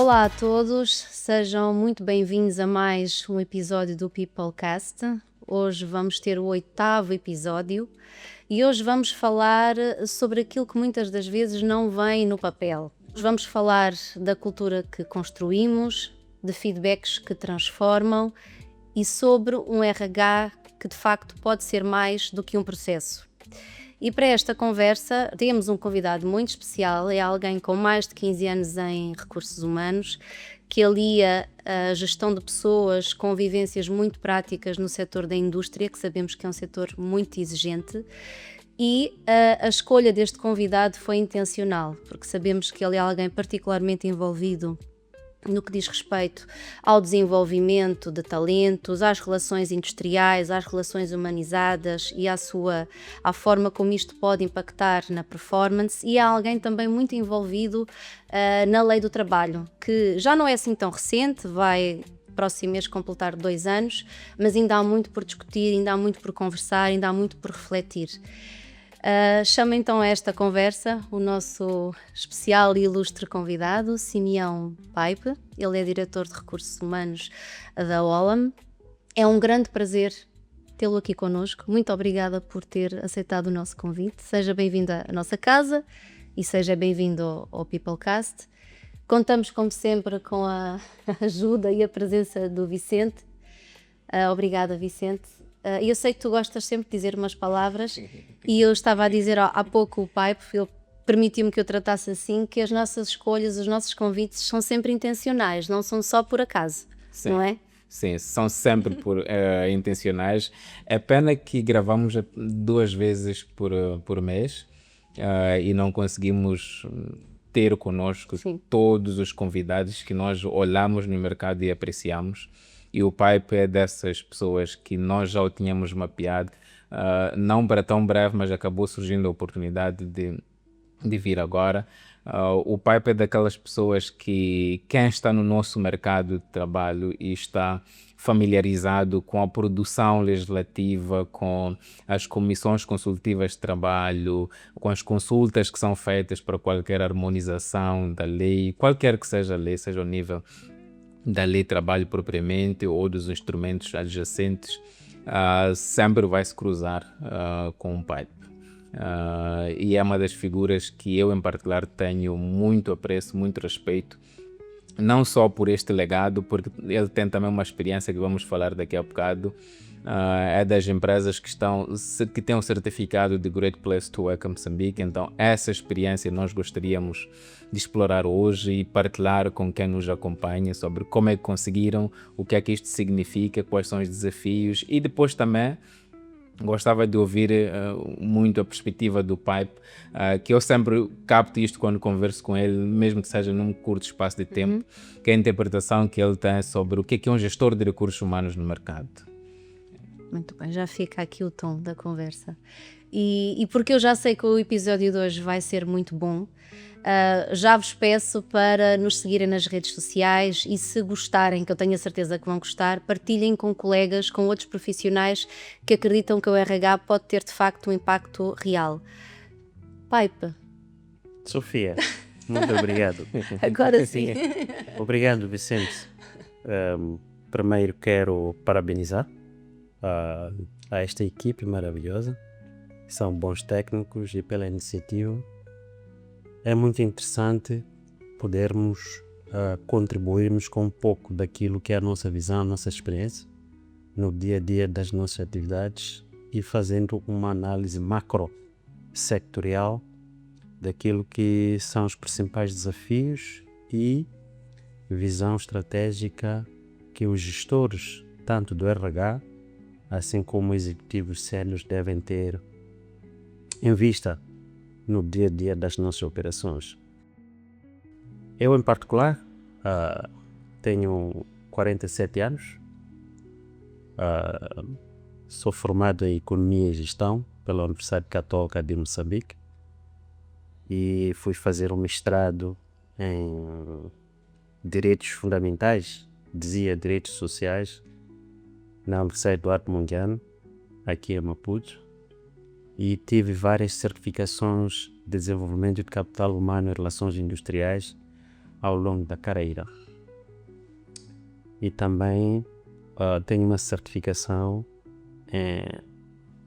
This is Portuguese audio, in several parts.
Olá a todos, sejam muito bem-vindos a mais um episódio do Peoplecast. Hoje vamos ter o 8º episódio e hoje vamos falar sobre aquilo que muitas das vezes não vem no papel. Vamos falar da cultura que construímos, de feedbacks que transformam e sobre um RH que de facto pode ser mais do que um processo. E para esta conversa temos um convidado muito especial, é alguém com mais de 15 anos em recursos humanos, que alia a gestão de pessoas com vivências muito práticas no setor da indústria, que sabemos que é um setor muito exigente, e a escolha deste convidado foi intencional, porque sabemos que ele é alguém particularmente envolvido no que diz respeito ao desenvolvimento de talentos, às relações industriais, às relações humanizadas e à forma como isto pode impactar na performance, e é alguém também muito envolvido na lei do trabalho, que já não é assim tão recente, vai próximo mês completar 2 anos, mas ainda há muito por discutir, ainda há muito por conversar, ainda há muito por refletir. Chamo então a esta conversa o nosso especial e ilustre convidado, Simeão Pipe. Ele é diretor de recursos humanos da Olam. É um grande prazer tê-lo aqui connosco. Muito obrigada por ter aceitado o nosso convite. Seja bem-vindo à nossa casa e seja bem-vindo ao Peoplecast. Contamos, como sempre, com a ajuda e a presença do Vicente. Obrigada, Vicente. Eu sei que tu gostas sempre de dizer umas palavras e eu estava a dizer há pouco o Pipe, ele permitiu-me que eu tratasse assim, que as nossas escolhas, os nossos convites são sempre intencionais, não são só por acaso, Sim. não é? Sim, são sempre intencionais. É pena que gravamos 2 vezes por mês e não conseguimos ter conosco Sim. todos os convidados que nós olhamos no mercado e apreciamos. E o Pipe é dessas pessoas que nós já o tínhamos mapeado, não para tão breve, mas acabou surgindo a oportunidade de vir agora. O Pipe é daquelas pessoas que quem está no nosso mercado de trabalho e está familiarizado com a produção legislativa, com as comissões consultivas de trabalho, com as consultas que são feitas para qualquer harmonização da lei, qualquer que seja a lei, seja o nível da lei de trabalho propriamente ou dos instrumentos adjacentes, sempre vai se cruzar com o Pipe. E é uma das figuras que eu em particular tenho muito apreço, muito respeito, não só por este legado, porque ele tem também uma experiência que vamos falar daqui a bocado. É das empresas que têm o certificado de Great Place to Work em Moçambique, então essa experiência nós gostaríamos de explorar hoje e partilhar com quem nos acompanha sobre como é que conseguiram, o que é que isto significa, quais são os desafios, e depois também gostava de ouvir muito a perspectiva do Pipe, que eu sempre capto isto quando converso com ele, mesmo que seja num curto espaço de tempo, que é a interpretação que ele tem sobre o que é um gestor de recursos humanos no mercado. Muito bem, já fica aqui o tom da conversa. E porque eu já sei que o episódio de hoje vai ser muito bom, já vos peço para nos seguirem nas redes sociais e, se gostarem, que eu tenho a certeza que vão gostar, partilhem com colegas, com outros profissionais que acreditam que o RH pode ter de facto um impacto real. Pipe. Sofia, muito obrigado. Agora sim. Obrigado, Vicente. Primeiro quero parabenizar a esta equipe maravilhosa. São bons técnicos e pela iniciativa. É muito interessante podermos contribuirmos com um pouco daquilo que é a nossa visão, a nossa experiência no dia a dia das nossas atividades e fazendo uma análise macro sectorial daquilo que são os principais desafios e visão estratégica que os gestores, tanto do RH, assim como executivos sérios, devem ter em vista no dia a dia das nossas operações. Eu, em particular, tenho 47 anos, sou formado em Economia e Gestão pela Universidade Católica de Moçambique e fui fazer um mestrado em Direitos Fundamentais, dizia Direitos Sociais, na Universidade Eduardo Mondlane, aqui em Maputo, e tive várias certificações de desenvolvimento de capital humano e relações industriais ao longo da carreira. E também tenho uma certificação em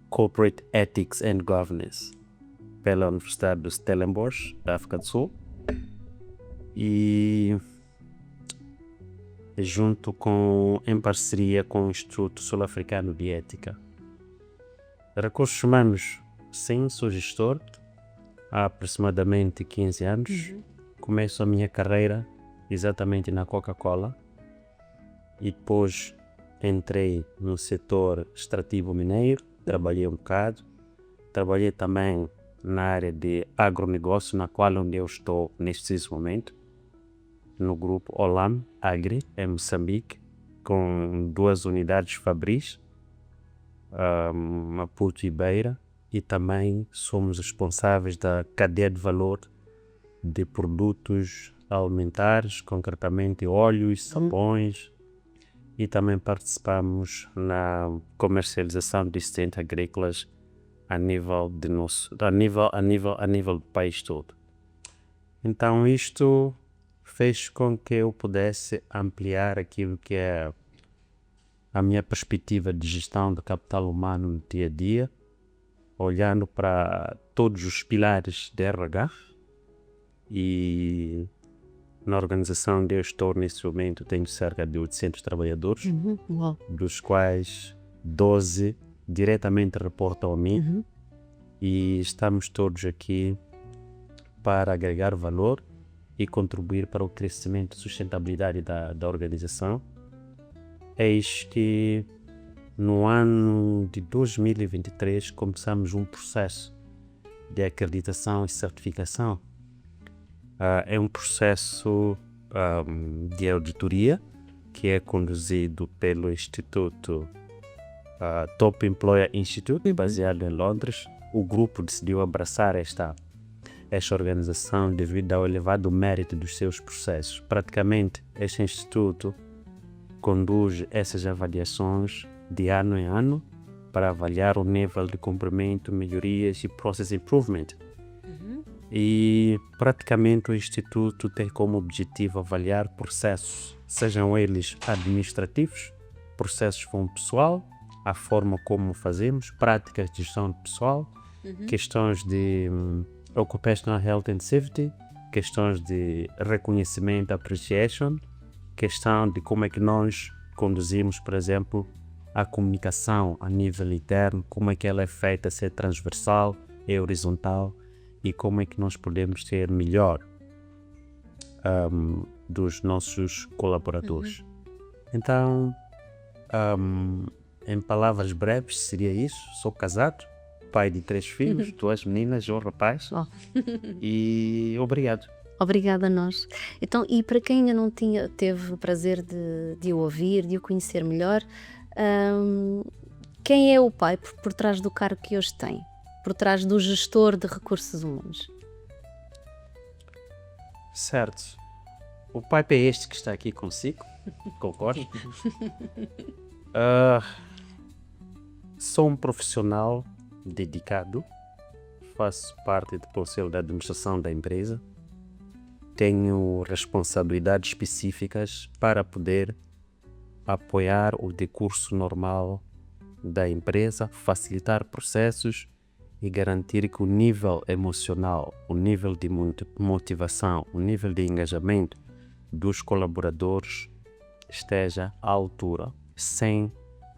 Corporate Ethics and Governance pela Universidade de Stellenbosch, da África do Sul, e em parceria com o Instituto Sul-Africano de Ética. Recursos humanos, sim, sou gestor há aproximadamente 15 anos. Começo a minha carreira exatamente na Coca-Cola e depois entrei no setor extrativo mineiro, trabalhei um bocado, trabalhei também na área de agronegócio, na qual onde eu estou neste preciso momento, no grupo Olam Agri, em Moçambique, com 2 unidades fabris, Maputo e Beira, e também somos responsáveis da cadeia de valor de produtos alimentares, concretamente óleos, sabões, e também participamos na comercialização de insumos agrícolas a nível do país todo. Então isto fez com que eu pudesse ampliar aquilo que é a minha perspectiva de gestão do capital humano no dia a dia, olhando para todos os pilares de RH. E na organização onde eu estou nesse momento tenho cerca de 800 trabalhadores, dos quais 12 diretamente reportam a mim, e estamos todos aqui para agregar valor e contribuir para o crescimento e sustentabilidade da organização. Eis que no ano de 2023 começamos um processo de acreditação e certificação. É um processo de auditoria que é conduzido pelo Instituto Top Employer Institute, baseado em Londres. O grupo decidiu abraçar esta organização devido ao elevado mérito dos seus processos. Praticamente, este instituto conduz essas avaliações de ano em ano para avaliar o nível de cumprimento, melhorias e process improvement. E praticamente o Instituto tem como objetivo avaliar processos, sejam eles administrativos, processos com o pessoal, a forma como fazemos, práticas de gestão de pessoal, questões de occupational health and safety, questões de reconhecimento, appreciation, questão de como é que nós conduzimos, por exemplo, a comunicação a nível interno, como é que ela é feita, se é transversal, é horizontal, e como é que nós podemos ter melhor dos nossos colaboradores. Então, em palavras breves, seria isso. Sou casado, pai de 3 filhos, 2 meninas e um rapaz. E obrigado. Obrigada a nós. Então, e para quem ainda não teve o prazer de o ouvir, de o conhecer melhor, quem é o pai por trás do cargo que hoje tem? Por trás do gestor de recursos humanos? Certo. O pai é este que está aqui consigo, concordo? Sou um profissional dedicado, faço parte do conselho de administração da empresa, tenho responsabilidades específicas para poder apoiar o decurso normal da empresa, facilitar processos e garantir que o nível emocional, o nível de motivação, o nível de engajamento dos colaboradores esteja à altura, sem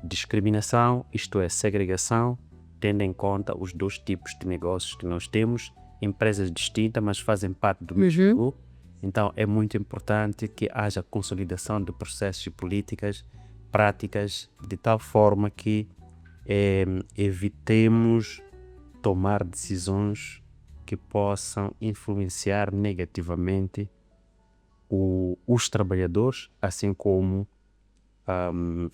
discriminação, isto é, segregação, tendo em conta os 2 tipos de negócios que nós temos, empresas distintas, mas fazem parte do mesmo grupo. Então é muito importante que haja consolidação de processos e políticas, práticas, de tal forma que evitemos tomar decisões que possam influenciar negativamente os trabalhadores, assim como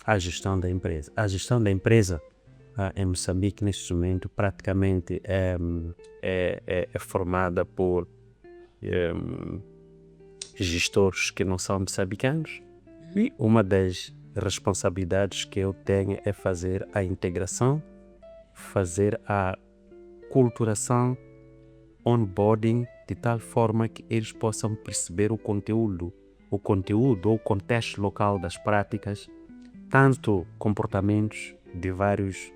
a gestão da empresa. A gestão da empresa em Moçambique, neste momento, praticamente é formada por gestores que não são moçambicanos, e uma das responsabilidades que eu tenho é fazer a integração, fazer a culturação, onboarding de tal forma que eles possam perceber o conteúdo ou o contexto local das práticas, tanto comportamentos de vários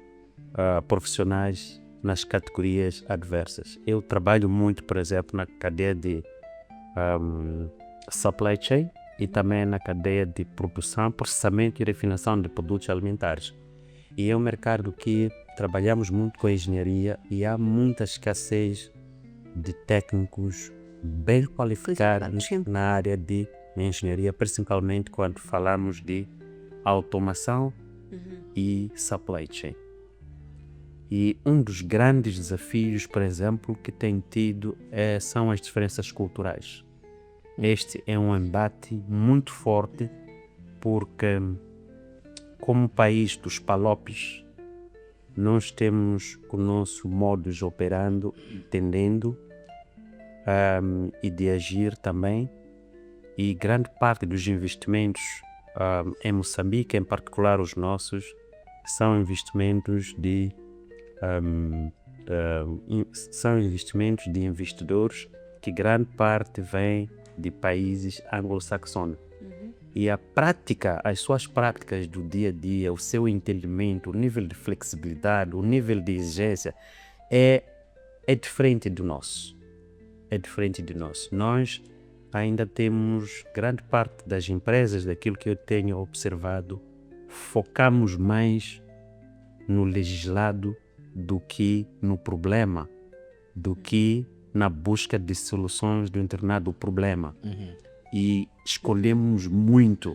profissionais nas categorias adversas. Eu trabalho muito, por exemplo, na cadeia de supply chain e também na cadeia de produção, processamento e refinação de produtos alimentares. E é um mercado que trabalhamos muito com a engenharia e há muita escassez de técnicos bem qualificados na área de engenharia, principalmente quando falamos de automação e supply chain. E um dos grandes desafios, por exemplo, que tem tido são as diferenças culturais. Este é um embate muito forte porque, como país dos palopes, nós temos o nosso modus operandi, entendendo e de agir também, e grande parte dos investimentos em Moçambique, em particular os nossos, são investimentos de investidores que grande parte vem de países anglo-saxónicos. E a prática, as suas práticas do dia a dia, o seu entendimento, o nível de flexibilidade, o nível de exigência é diferente do nosso. É diferente de nós. Nós ainda temos grande parte das empresas, daquilo que eu tenho observado, focamos mais no legislado do que no problema, do que na busca de soluções do determinado problema. E escolhemos muito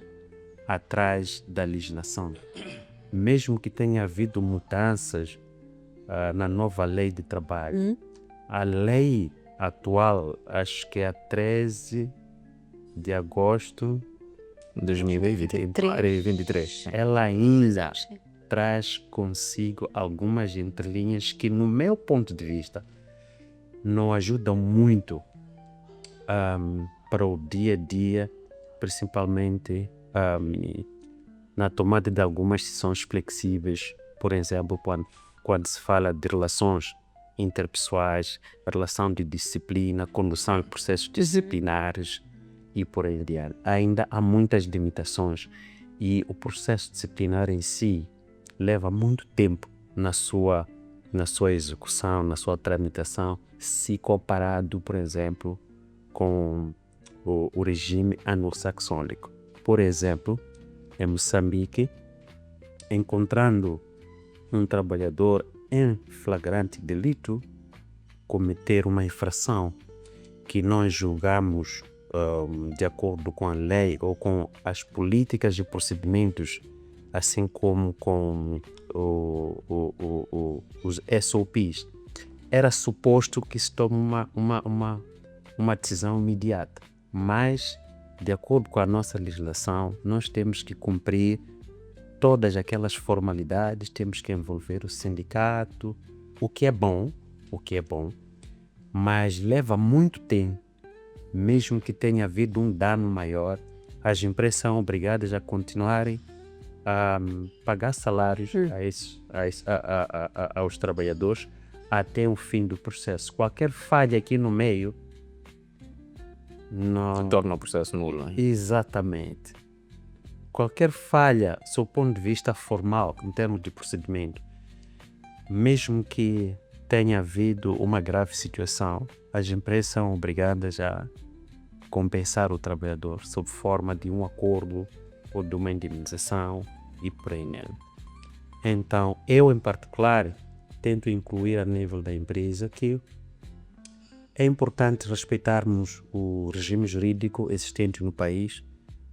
atrás da legislação. Mesmo que tenha havido mudanças na nova lei de trabalho, a lei atual, acho que é a 13 de agosto de 2023, ela ainda traz consigo algumas entrelinhas que, no meu ponto de vista, não ajudam muito para o dia a dia, principalmente na tomada de algumas decisões flexíveis. Por exemplo, quando se fala de relações interpessoais, relação de disciplina, condução de processos disciplinares e por aí adiante. Ainda há muitas limitações e o processo disciplinar em si leva muito tempo na sua execução, na sua tramitação, se comparado, por exemplo, com o regime anglo-saxônico. Por exemplo, em Moçambique, encontrando um trabalhador em flagrante delito, cometer uma infração que nós julgamos de acordo com a lei ou com as políticas e procedimentos, assim como com os SOPs, era suposto que se tome uma decisão imediata, mas de acordo com a nossa legislação nós temos que cumprir todas aquelas formalidades, temos que envolver o sindicato, o que é bom, mas leva muito tempo. Mesmo que tenha havido um dano maior, as empresas são obrigadas a continuarem a pagar salários aos trabalhadores até o fim do processo. Qualquer falha aqui no meio não torna o processo nulo. Exatamente. Qualquer falha, do ponto de vista formal, em termos de procedimento, mesmo que tenha havido uma grave situação, as empresas são obrigadas a compensar o trabalhador sob forma de um acordo ou de uma indemnização e por aí nele. Então, eu em particular tento incluir a nível da empresa que é importante respeitarmos o regime jurídico existente no país,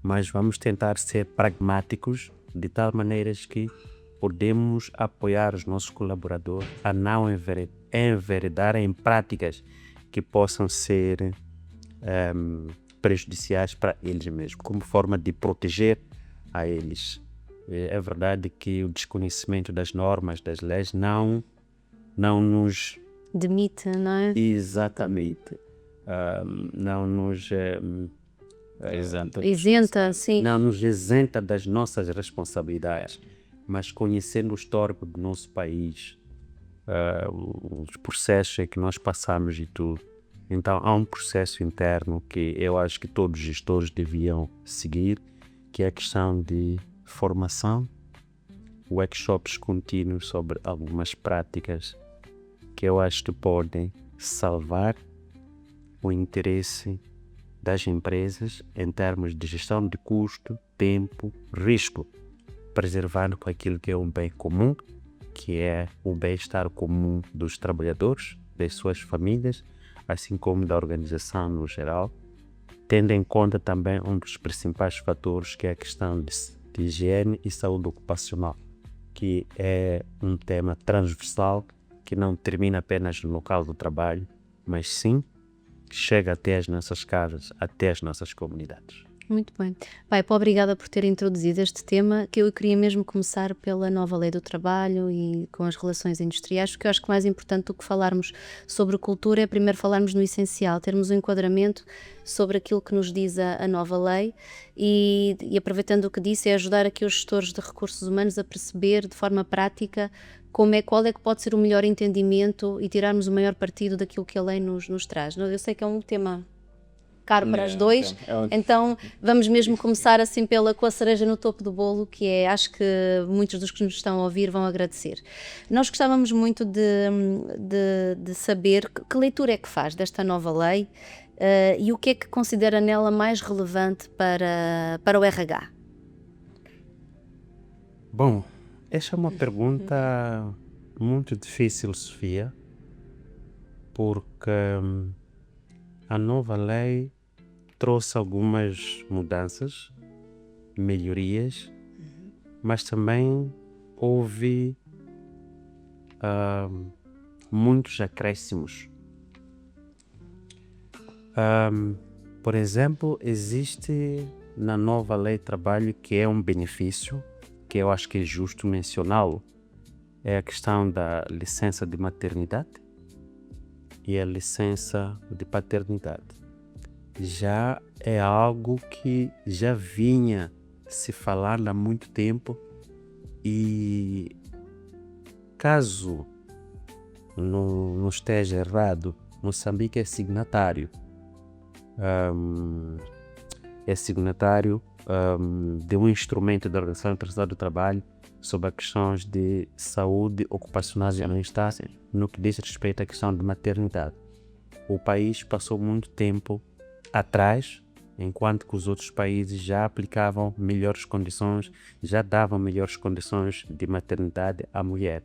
mas vamos tentar ser pragmáticos de tal maneira que podemos apoiar os nossos colaboradores a não enveredar em práticas que possam ser prejudiciais para eles mesmos, como forma de proteger a eles. É verdade que o desconhecimento das normas, das leis, não nos demite, não é? Exatamente. Não nos isenta, sim. Não nos isenta das nossas responsabilidades, mas conhecendo o histórico do nosso país, os processos em que nós passamos e tudo, Então há um processo interno que eu acho que todos os gestores deviam seguir, que é a questão de formação, workshops contínuos sobre algumas práticas que eu acho que podem salvar o interesse das empresas em termos de gestão de custo, tempo, risco, preservando aquilo que é um bem comum, que é o bem-estar comum dos trabalhadores, das suas famílias, assim como da organização no geral, tendo em conta também um dos principais fatores, que é a questão de higiene e saúde ocupacional, que é um tema transversal que não termina apenas no local do trabalho, mas sim chega até as nossas casas, até as nossas comunidades. Muito bem. Paipa, obrigada por ter introduzido este tema, que eu queria mesmo começar pela nova lei do trabalho e com as relações industriais, porque eu acho que mais importante do que falarmos sobre cultura é primeiro falarmos no essencial, termos um enquadramento sobre aquilo que nos diz a nova lei e aproveitando o que disse, é ajudar aqui os gestores de recursos humanos a perceber de forma prática qual é que pode ser o melhor entendimento e tirarmos o maior partido daquilo que a lei nos traz. Eu sei que é um tema caro para os dois, então vamos mesmo começar assim com a cereja no topo do bolo, que é, acho que muitos dos que nos estão a ouvir vão agradecer. Nós gostávamos muito de saber que leitura é que faz desta nova lei e o que é que considera nela mais relevante para o RH. Bom, essa é uma pergunta muito difícil, Sofia, porque a nova lei trouxe algumas mudanças, melhorias, mas também houve muitos acréscimos. Por exemplo, existe na nova lei de trabalho que é um benefício, que eu acho que é justo mencioná-lo, é a questão da licença de maternidade e a licença de paternidade. Já é algo que já vinha se falar há muito tempo e, caso não esteja errado, Moçambique é signatário. De um instrumento da Organização Internacional do Trabalho sobre as questões de saúde ocupacional e bem-estar no que diz respeito à questão de maternidade. O país passou muito tempo atrás, enquanto que os outros países já aplicavam melhores condições, já davam melhores condições de maternidade à mulher.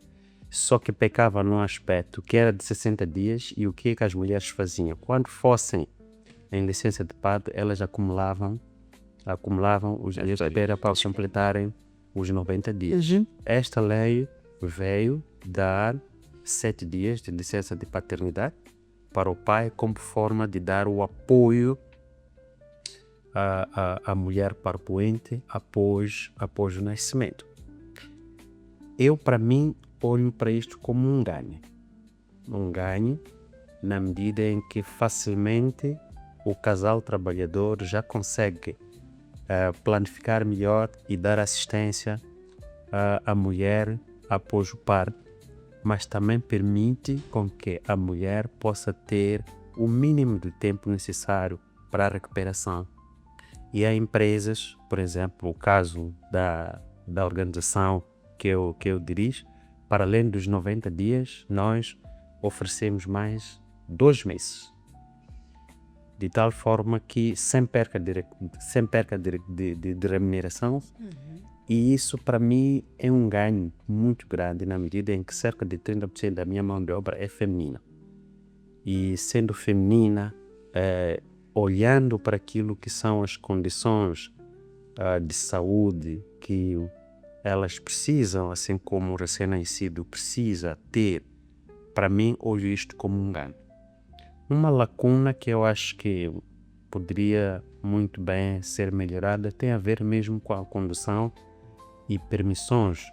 Só que pecava num aspecto que era de 60 dias e o que as mulheres faziam? Quando fossem em licença de parto, elas acumulavam os dias de espera para completarem os 90 dias. Esta lei veio dar 7 dias de licença de paternidade para o pai como forma de dar o apoio à mulher parpoente após o nascimento. Eu, para mim, olho para isto como um ganho na medida em que facilmente o casal trabalhador já consegue planificar melhor e dar assistência à mulher após o parto, mas também permite com que a mulher possa ter o mínimo de tempo necessário para a recuperação. E há empresas, por exemplo, o caso da organização que eu dirijo, para além dos 90 dias, nós oferecemos mais 2 meses. De tal forma que sem perca de remuneração, e isso para mim é um ganho muito grande na medida em que cerca de 30% da minha mão de obra é feminina. E sendo feminina, olhando para aquilo que são as condições de saúde que elas precisam, assim como o recém-nascido precisa ter, para mim olho isto como um ganho. Uma lacuna que eu acho que poderia muito bem ser melhorada tem a ver mesmo com a condução e permissões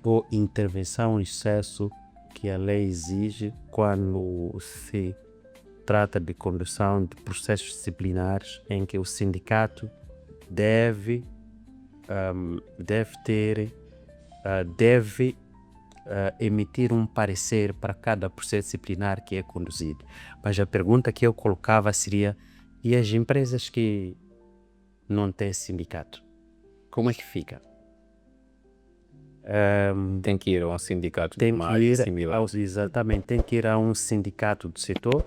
ou intervenção em excesso que a lei exige quando se trata de condução de processos disciplinares em que o sindicato deve emitir um parecer para cada processo disciplinar que é conduzido. Mas a pergunta que eu colocava seria: e as empresas que não têm sindicato? Como é que fica? Tem que ir a um sindicato Tem que mais ir similar. exatamente, tem que ir a um sindicato do setor,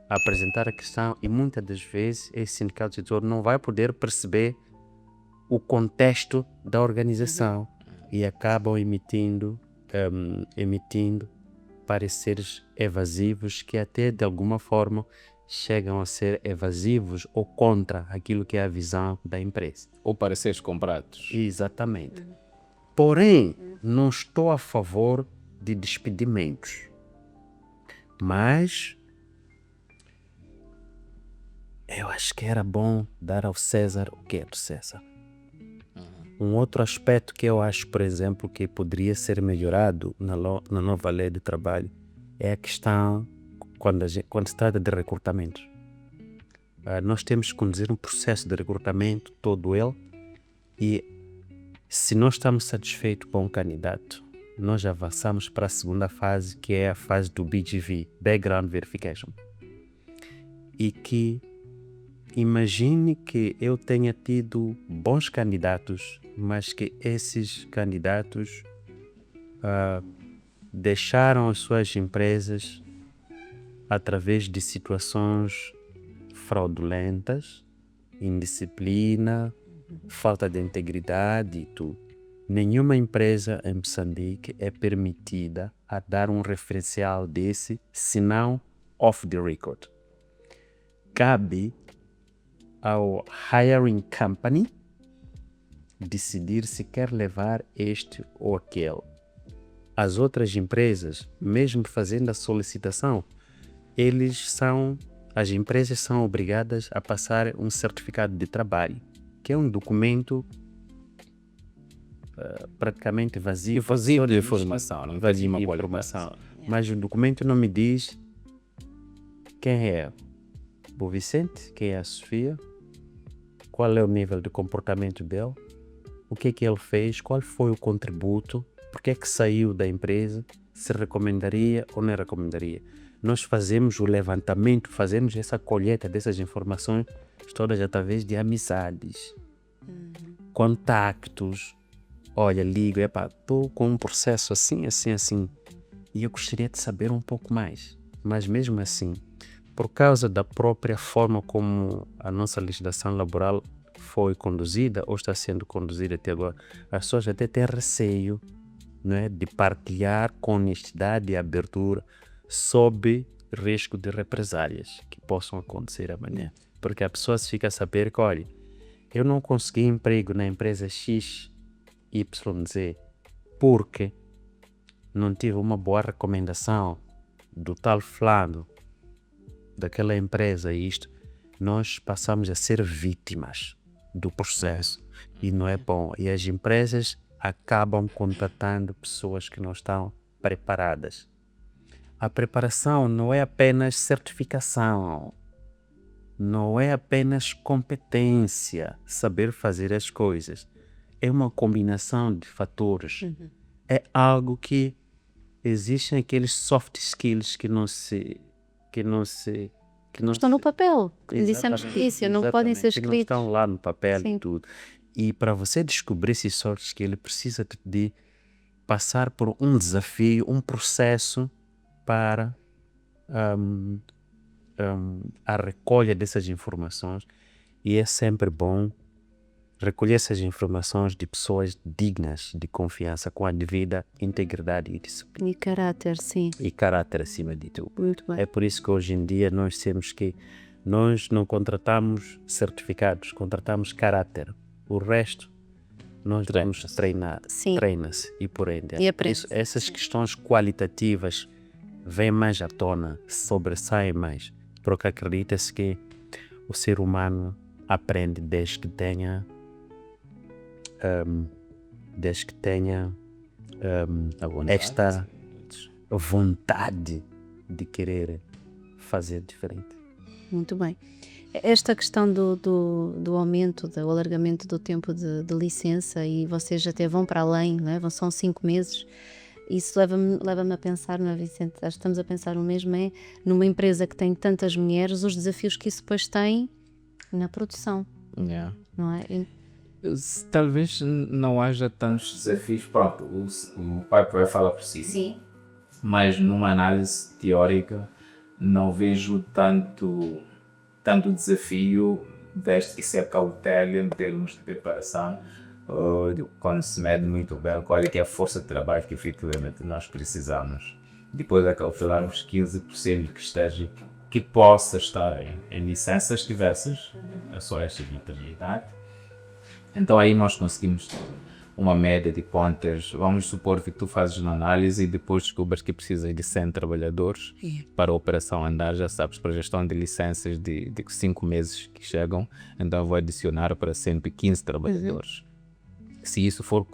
apresentar a questão, e muitas das vezes esse sindicato do setor não vai poder perceber o contexto da organização e acabam emitindo pareceres evasivos que até de alguma forma chegam a ser evasivos ou contra aquilo que é a visão da empresa. Ou pareceres comprados. Exatamente. Porém, não estou a favor de despedimentos. Mas eu acho que era bom dar ao César o que é do César. Um outro aspecto que eu acho, por exemplo, que poderia ser melhorado na nova lei de trabalho é a questão quando se trata de recrutamento. Nós temos que conduzir um processo de recrutamento todo ele, e se não estamos satisfeitos com o candidato, nós avançamos para a segunda fase, que é a fase do BGV, Background Verification. E que imagine que eu tenha tido bons candidatos, mas que esses candidatos deixaram as suas empresas através de situações fraudulentas, indisciplina, falta de integridade e tudo. Nenhuma empresa em Moçambique é permitida a dar um referencial desse, senão off the record. Cabe ao hiring company decidir se quer levar este ou aquele. As outras empresas, mesmo fazendo a solicitação, as empresas são obrigadas a passar um certificado de trabalho, que é um documento praticamente vazio. Vazio de informação, não vazio uma informação. Mas o documento não me diz quem é o Vicente, quem é a Sofia, qual é o nível de comportamento dele, o que é que ele fez, qual foi o contributo, porque é que saiu da empresa, se recomendaria ou não recomendaria. Nós fazemos o levantamento, fazemos essa colheita dessas informações todas através de amizades, contactos. Olha, ligo, estou com um processo assim, e eu gostaria de saber um pouco mais. Mas mesmo assim, por causa da própria forma como a nossa legislação laboral foi conduzida ou está sendo conduzida até agora, as pessoas até têm receio, não é, de partilhar com honestidade e abertura, sob risco de represálias que possam acontecer amanhã. Porque a pessoa fica a saber que, olha, eu não consegui emprego na empresa XYZ porque não tive uma boa recomendação do tal fulano daquela empresa, e isto, nós passamos a ser vítimas do processo e não é bom. E as empresas acabam contratando pessoas que não estão preparadas. A preparação não é apenas certificação, não é apenas competência, saber fazer as coisas. É uma combinação de fatores. É algo que existem aqueles soft skills que não Estão no papel. Dissemos que isso, não podem ser que não escritos. estão lá no papel. Sim. E tudo. E para você descobrir esses soft skills, precisa de passar por um desafio, um processo para a recolha dessas informações, e é sempre bom recolher essas informações de pessoas dignas de confiança, com a devida integridade e disciplina. E caráter, sim. E caráter acima de tudo. Muito bem. É por isso que hoje em dia nós não contratamos certificados, contratamos caráter. O resto nós vamos treinar, Sim. treina-se e por aí E aprende. Isso, essas questões qualitativas vêm mais à tona, sobressaem mais, porque acredita-se que o ser humano aprende desde que tenha esta vontade de querer fazer diferente. Muito bem. Esta questão do aumento, do alargamento do tempo de licença, e vocês até vão para além, não é? São 5 meses, isso leva-me a pensar, não é, Vicente? Acho que estamos a pensar o mesmo, é numa empresa que tem tantas mulheres, os desafios que isso depois tem na produção, Yeah. não é? Talvez não haja tantos desafios, pronto, o pai vai falar por si. Sim. Mas numa análise teórica não vejo tanto desafio desde que se é cautela em termos de preparação, quando se mede muito bem qual é que é a força de trabalho que efetivamente nós precisamos. Depois é calcularmos 15% que possa estar em licenças diversas, a só esta vitalidade. Então aí nós conseguimos uma média de quantas, vamos supor que tu fazes uma análise e depois descobres que precisas de 100 trabalhadores para a operação andar, já sabes, para a gestão de licenças de 5 meses que chegam, então eu vou adicionar para 115 trabalhadores. Se isso for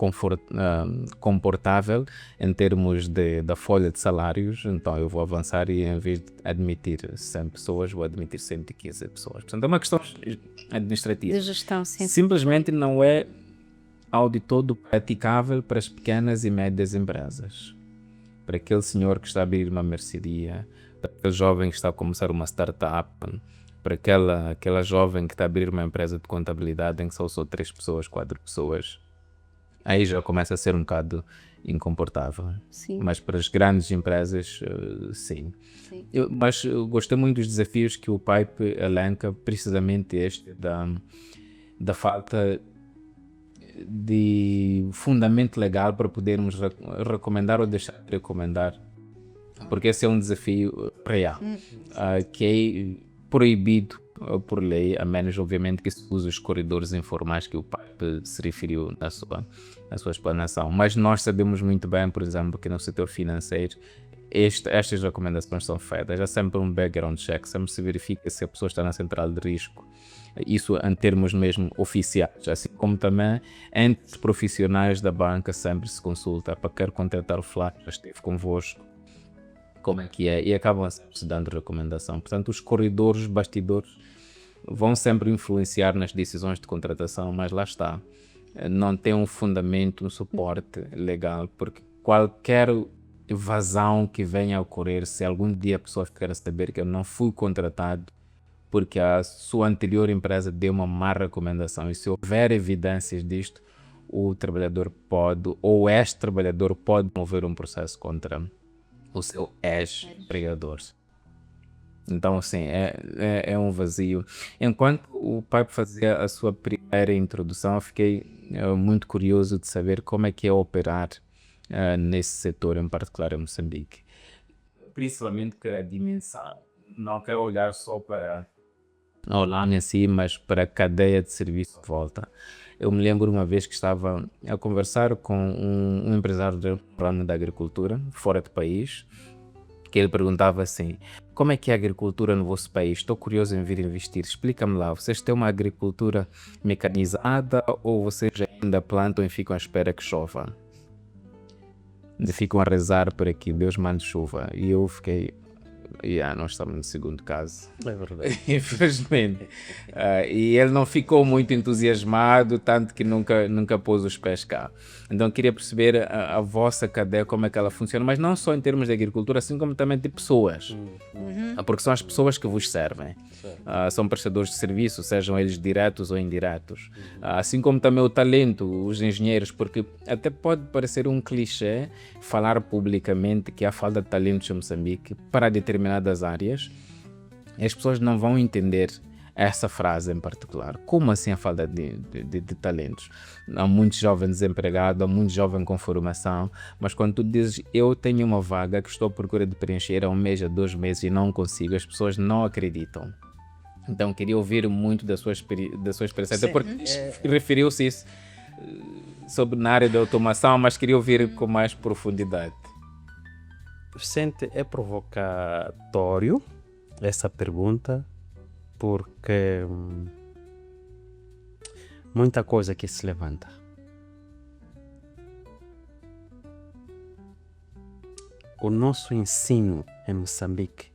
comportável em termos da folha de salários, então eu vou avançar e em vez de admitir 100 pessoas, vou admitir 115 pessoas. Portanto, é uma questão administrativa. De gestão, sim. Simplesmente não é ao de todo praticável para as pequenas e médias empresas. Para aquele senhor que está a abrir uma mercearia, para aquele jovem que está a começar uma startup, para aquela jovem que está a abrir uma empresa de contabilidade em que só 3 pessoas, 4 pessoas, aí já começa a ser um bocado incomportável. Sim. Mas para as grandes empresas, sim. Mas eu gostei muito dos desafios que o Pipe elenca, precisamente este da falta de fundamento legal para podermos recomendar ou deixar de recomendar, porque esse é um desafio real, que é proibido por lei, a menos obviamente que se use os corredores informais que o Pipe se referiu na sua explanação. Mas nós sabemos muito bem, por exemplo, que no setor financeiro estas recomendações são feitas. Há sempre um background check, sempre se verifica se a pessoa está na central de risco. Isso em termos mesmo oficiais, assim como também entre os profissionais da banca sempre se consulta para querer contratar o Flávio, já esteve convosco, como é que é, e acabam sempre se dando recomendação. Portanto, os corredores, os bastidores vão sempre influenciar nas decisões de contratação, mas lá está, não tem um fundamento, um suporte legal, porque qualquer evasão que venha a ocorrer, se algum dia a pessoa ficar a saber que eu não fui contratado porque a sua anterior empresa deu uma má recomendação, e se houver evidências disto, o trabalhador pode, ou ex-trabalhador pode mover um processo contra o seu ex-empregador. Então, assim, é um vazio. Enquanto o Pipe fazia a sua primeira introdução, eu fiquei muito curioso de saber como é que é operar nesse setor, em particular em Moçambique. Principalmente que a dimensão, não quero olhar só para a Holanda em si, mas para a cadeia de serviço de volta. Eu me lembro uma vez que estava a conversar com um empresário do ramo da agricultura, fora do país, que ele perguntava assim: como é que é a agricultura no vosso país? Estou curioso em vir investir. Explica-me lá, vocês têm uma agricultura mecanizada ou vocês ainda plantam e ficam à espera que chova? Ficam a rezar por aqui, Deus mande chuva. E eu fiquei... nós estamos no segundo caso. É verdade. Infelizmente. E ele não ficou muito entusiasmado, tanto que nunca pôs os pés cá. Então queria perceber a vossa cadeia, como é que ela funciona, mas não só em termos de agricultura, assim como também de pessoas. Porque são as pessoas que vos servem. São prestadores de serviço, sejam eles diretos ou indiretos. Assim como também o talento, os engenheiros, porque até pode parecer um clichê falar publicamente que há falta de talentos em Moçambique para determinadas áreas. As pessoas não vão entender essa frase em particular. Como assim a falta de talentos? Há muitos jovens desempregados, há muitos jovens com formação, mas quando tu dizes eu tenho uma vaga que estou à procura de preencher há 1 mês, há 2 meses e não consigo, as pessoas não acreditam. Então queria ouvir muito da sua experiência, até porque referiu-se isso sobre na área da automação, mas queria ouvir com mais profundidade. Vicente, é provocatório essa pergunta, porque muita coisa que se levanta. O nosso ensino em Moçambique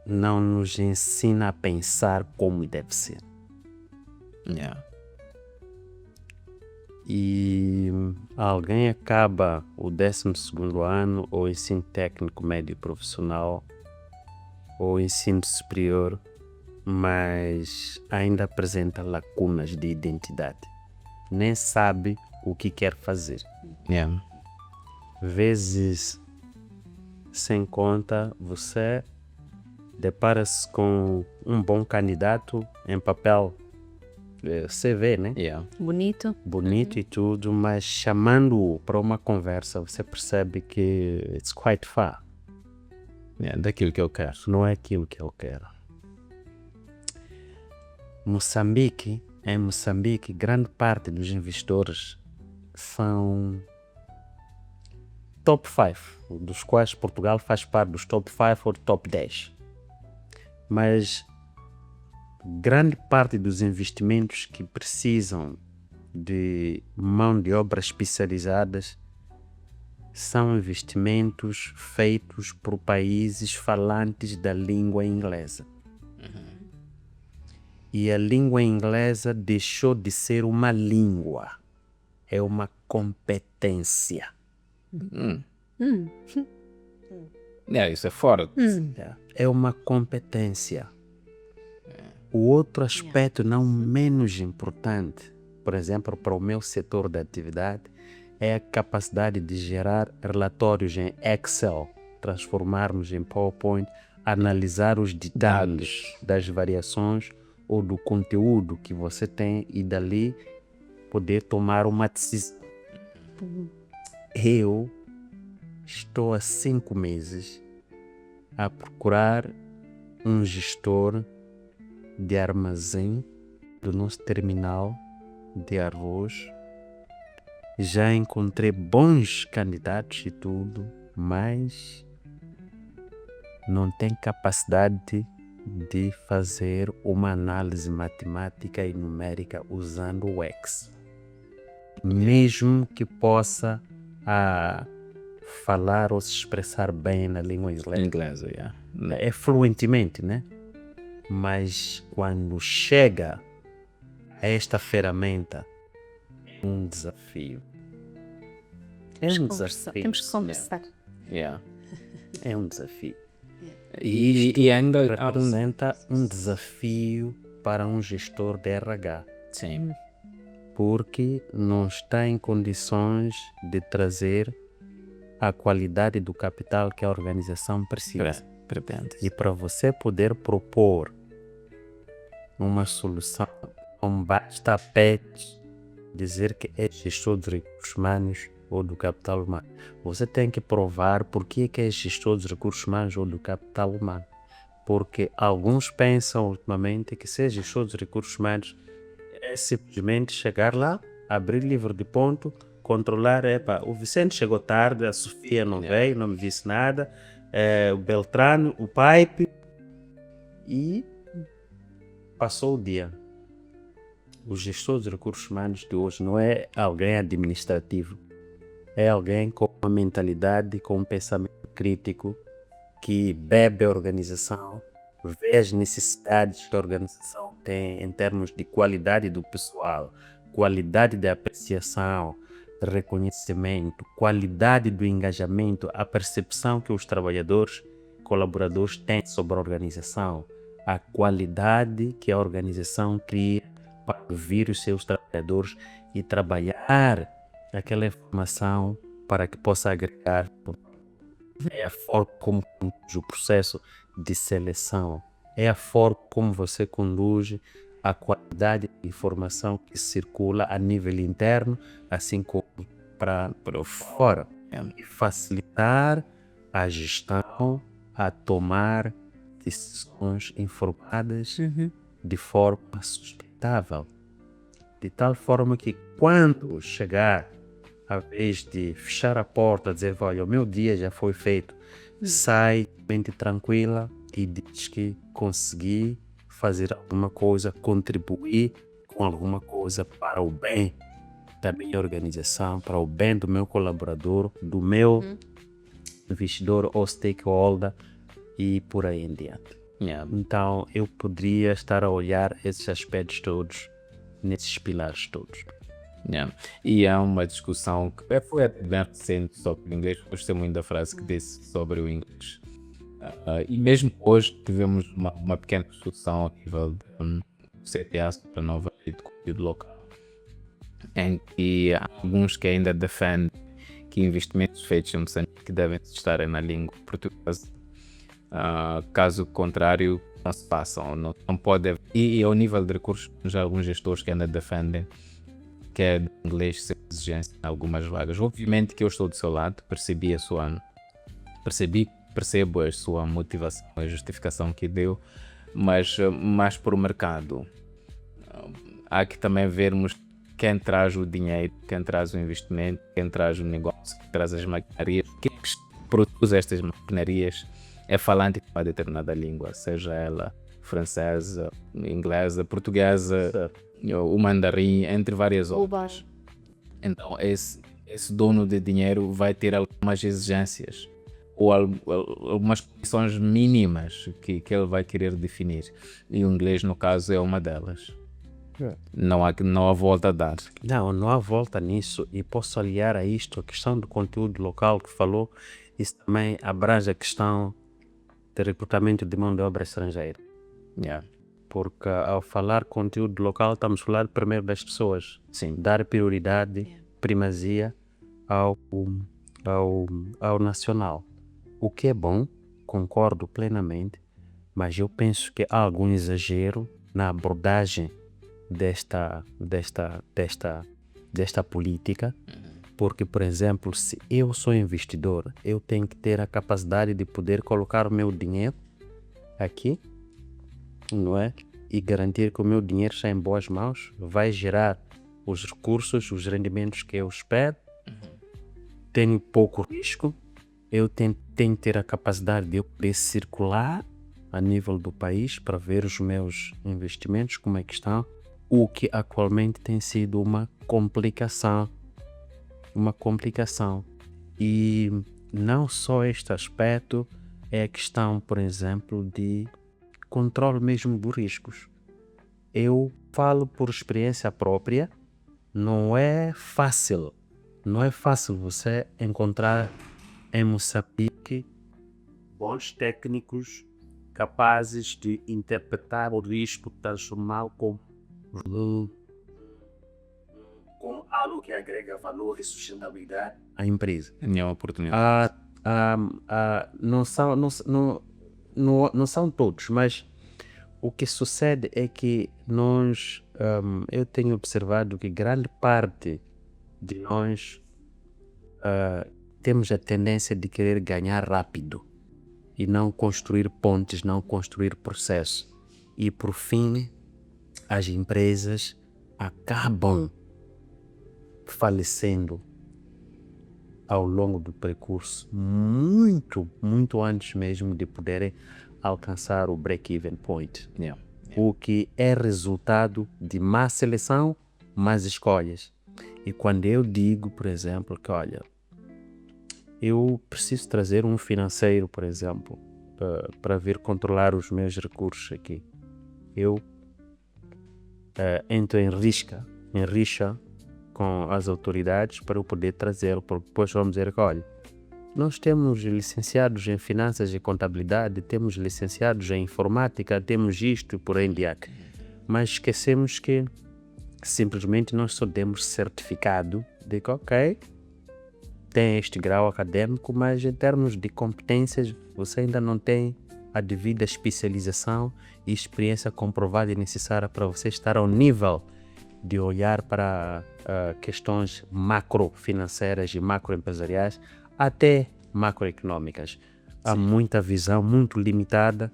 não nos ensina a pensar como deve ser. e alguém acaba o 12º ano ou ensino técnico médio profissional ou ensino superior, mas ainda apresenta lacunas de identidade. Nem sabe o que quer fazer. Yeah. Vezes, sem conta, você depara-se com um bom candidato em papel, CV, né? Yeah. Bonito. Bonito e tudo, mas chamando-o para uma conversa, você percebe que it's quite far. Yeah, daquilo que eu quero. Não é aquilo que eu quero. Em Moçambique, grande parte dos investidores são top 5, dos quais Portugal faz parte dos top 5 ou top 10. Mas grande parte dos investimentos que precisam de mão de obra especializadas são investimentos feitos por países falantes da língua inglesa. E a língua inglesa deixou de ser uma língua, é uma competência. Yeah, isso é forte. É uma competência. O outro aspecto não menos importante, por exemplo, para o meu setor de atividade, é a capacidade de gerar relatórios em Excel, transformarmos em PowerPoint, analisar os detalhes das variações ou do conteúdo que você tem e dali poder tomar uma decisão. Eu estou há 5 meses a procurar um gestor de armazém do nosso terminal de arroz. Já encontrei bons candidatos e tudo, mas não tem capacidade de fazer uma análise matemática e numérica usando o Excel. Mesmo que possa falar ou se expressar bem na língua inglesa. Inglesa, yeah. É fluentemente, né? Mas quando chega a esta ferramenta, é um desafio. É um desafio. Temos que conversar. Yeah. É um desafio. E ainda... Representa um desafio para um gestor de RH, Sim. porque não está em condições de trazer a qualidade do capital que a organização precisa. Pretende. E para você poder propor uma solução, não basta apenas dizer que é gestor de recursos humanos ou do capital humano. Você tem que provar por que é gestor dos recursos humanos ou do capital humano. Porque alguns pensam ultimamente que ser gestor dos recursos humanos é simplesmente chegar lá, abrir livro de ponto, controlar, o Vicente chegou tarde, a Sofia não veio, não me disse nada, o Beltrano, o Pipe, e passou o dia. O gestor de recursos humanos de hoje não é alguém administrativo, é alguém com uma mentalidade, com um pensamento crítico, que bebe a organização, vê as necessidades que a organização tem em termos de qualidade do pessoal, qualidade da apreciação, reconhecimento, qualidade do engajamento, a percepção que os trabalhadores, colaboradores têm sobre a organização, a qualidade que a organização cria para ouvir os seus trabalhadores e trabalhar aquela informação para que possa agregar. É a forma como conduz o processo de seleção, é a forma como você conduz a qualidade de informação que circula a nível interno, assim como para fora, e facilitar a gestão, a tomar decisões informadas de forma sustentável, de tal forma que quando chegar a vez de fechar a porta, dizer, olha, o meu dia já foi feito, sai mente tranquila e diz que consegui fazer alguma coisa, contribuir com alguma coisa para o bem da minha organização, para o bem do meu colaborador, do meu investidor ou stakeholder e por aí em diante. Então eu poderia estar a olhar esses aspectos todos, nesses pilares todos. Yeah. E há uma discussão que foi bem recente sobre o inglês. Gostei muito da frase que disse sobre o inglês. E mesmo hoje tivemos uma pequena discussão ao nível do CTA sobre a nova lei de conteúdo local, em que há alguns que ainda defendem que investimentos feitos em Moçambique devem estar na língua portuguesa. Caso contrário, não se façam. Não pode haver. E ao nível de recursos, já há alguns gestores que ainda defendem que é de inglês ser exigência em algumas vagas. Obviamente que eu estou do seu lado, percebo a sua motivação, a justificação que deu, mas mais por mercado. Há que também vermos quem traz o dinheiro, quem traz o investimento, quem traz o negócio, quem traz as maquinarias, quem produz estas maquinarias é falante de uma determinada língua, seja ela francesa, inglesa, portuguesa, o mandarim, entre várias outras. Então esse dono de dinheiro vai ter algumas exigências ou algumas condições mínimas que ele vai querer definir, e o inglês no caso é uma delas. Não há volta a dar. Não há volta nisso, e posso aliar a isto a questão do conteúdo local que falou. Isso também abrange a questão de recrutamento de mão de obra estrangeira. Porque ao falar conteúdo local, estamos a falar primeiro das pessoas. Sim, dar prioridade, primazia ao nacional. O que é bom, concordo plenamente, mas eu penso que há algum exagero na abordagem desta política, porque, por exemplo, se eu sou investidor, eu tenho que ter a capacidade de poder colocar o meu dinheiro aqui, não é? E garantir que o meu dinheiro está em boas mãos, vai gerar os recursos, os rendimentos que eu espero. Tenho pouco risco, eu tenho que ter a capacidade de eu poder circular a nível do país para ver os meus investimentos, como é que estão, o que atualmente tem sido uma complicação. E não só este aspecto, é a questão, por exemplo, de controle mesmo dos riscos. Eu falo por experiência própria, não é fácil você encontrar em Moçambique bons técnicos capazes de interpretar o risco, transformá-lo como algo que agrega valor e sustentabilidade à empresa. É uma oportunidade. Não são todos, mas o que sucede é que eu tenho observado que grande parte de nós temos a tendência de querer ganhar rápido e não construir pontes, não construir processo. E por fim, as empresas acabam falecendo ao longo do percurso, muito antes mesmo de poderem alcançar o break-even point. O que é resultado de má seleção, más escolhas. E quando eu digo, por exemplo, que olha, eu preciso trazer um financeiro, por exemplo, para vir controlar os meus recursos aqui, eu entro em rixa com as autoridades para eu poder trazê-lo, porque depois vamos dizer que, olha, nós temos licenciados em finanças e contabilidade, temos licenciados em informática, temos isto e por aí em diante, mas esquecemos que simplesmente nós só demos certificado de que, ok, tem este grau acadêmico, mas em termos de competências você ainda não tem a devida especialização e experiência comprovada e necessária para você estar ao nível de olhar para questões macro-financeiras e macro-empresariais, até macroeconômicas. Há muita visão muito limitada,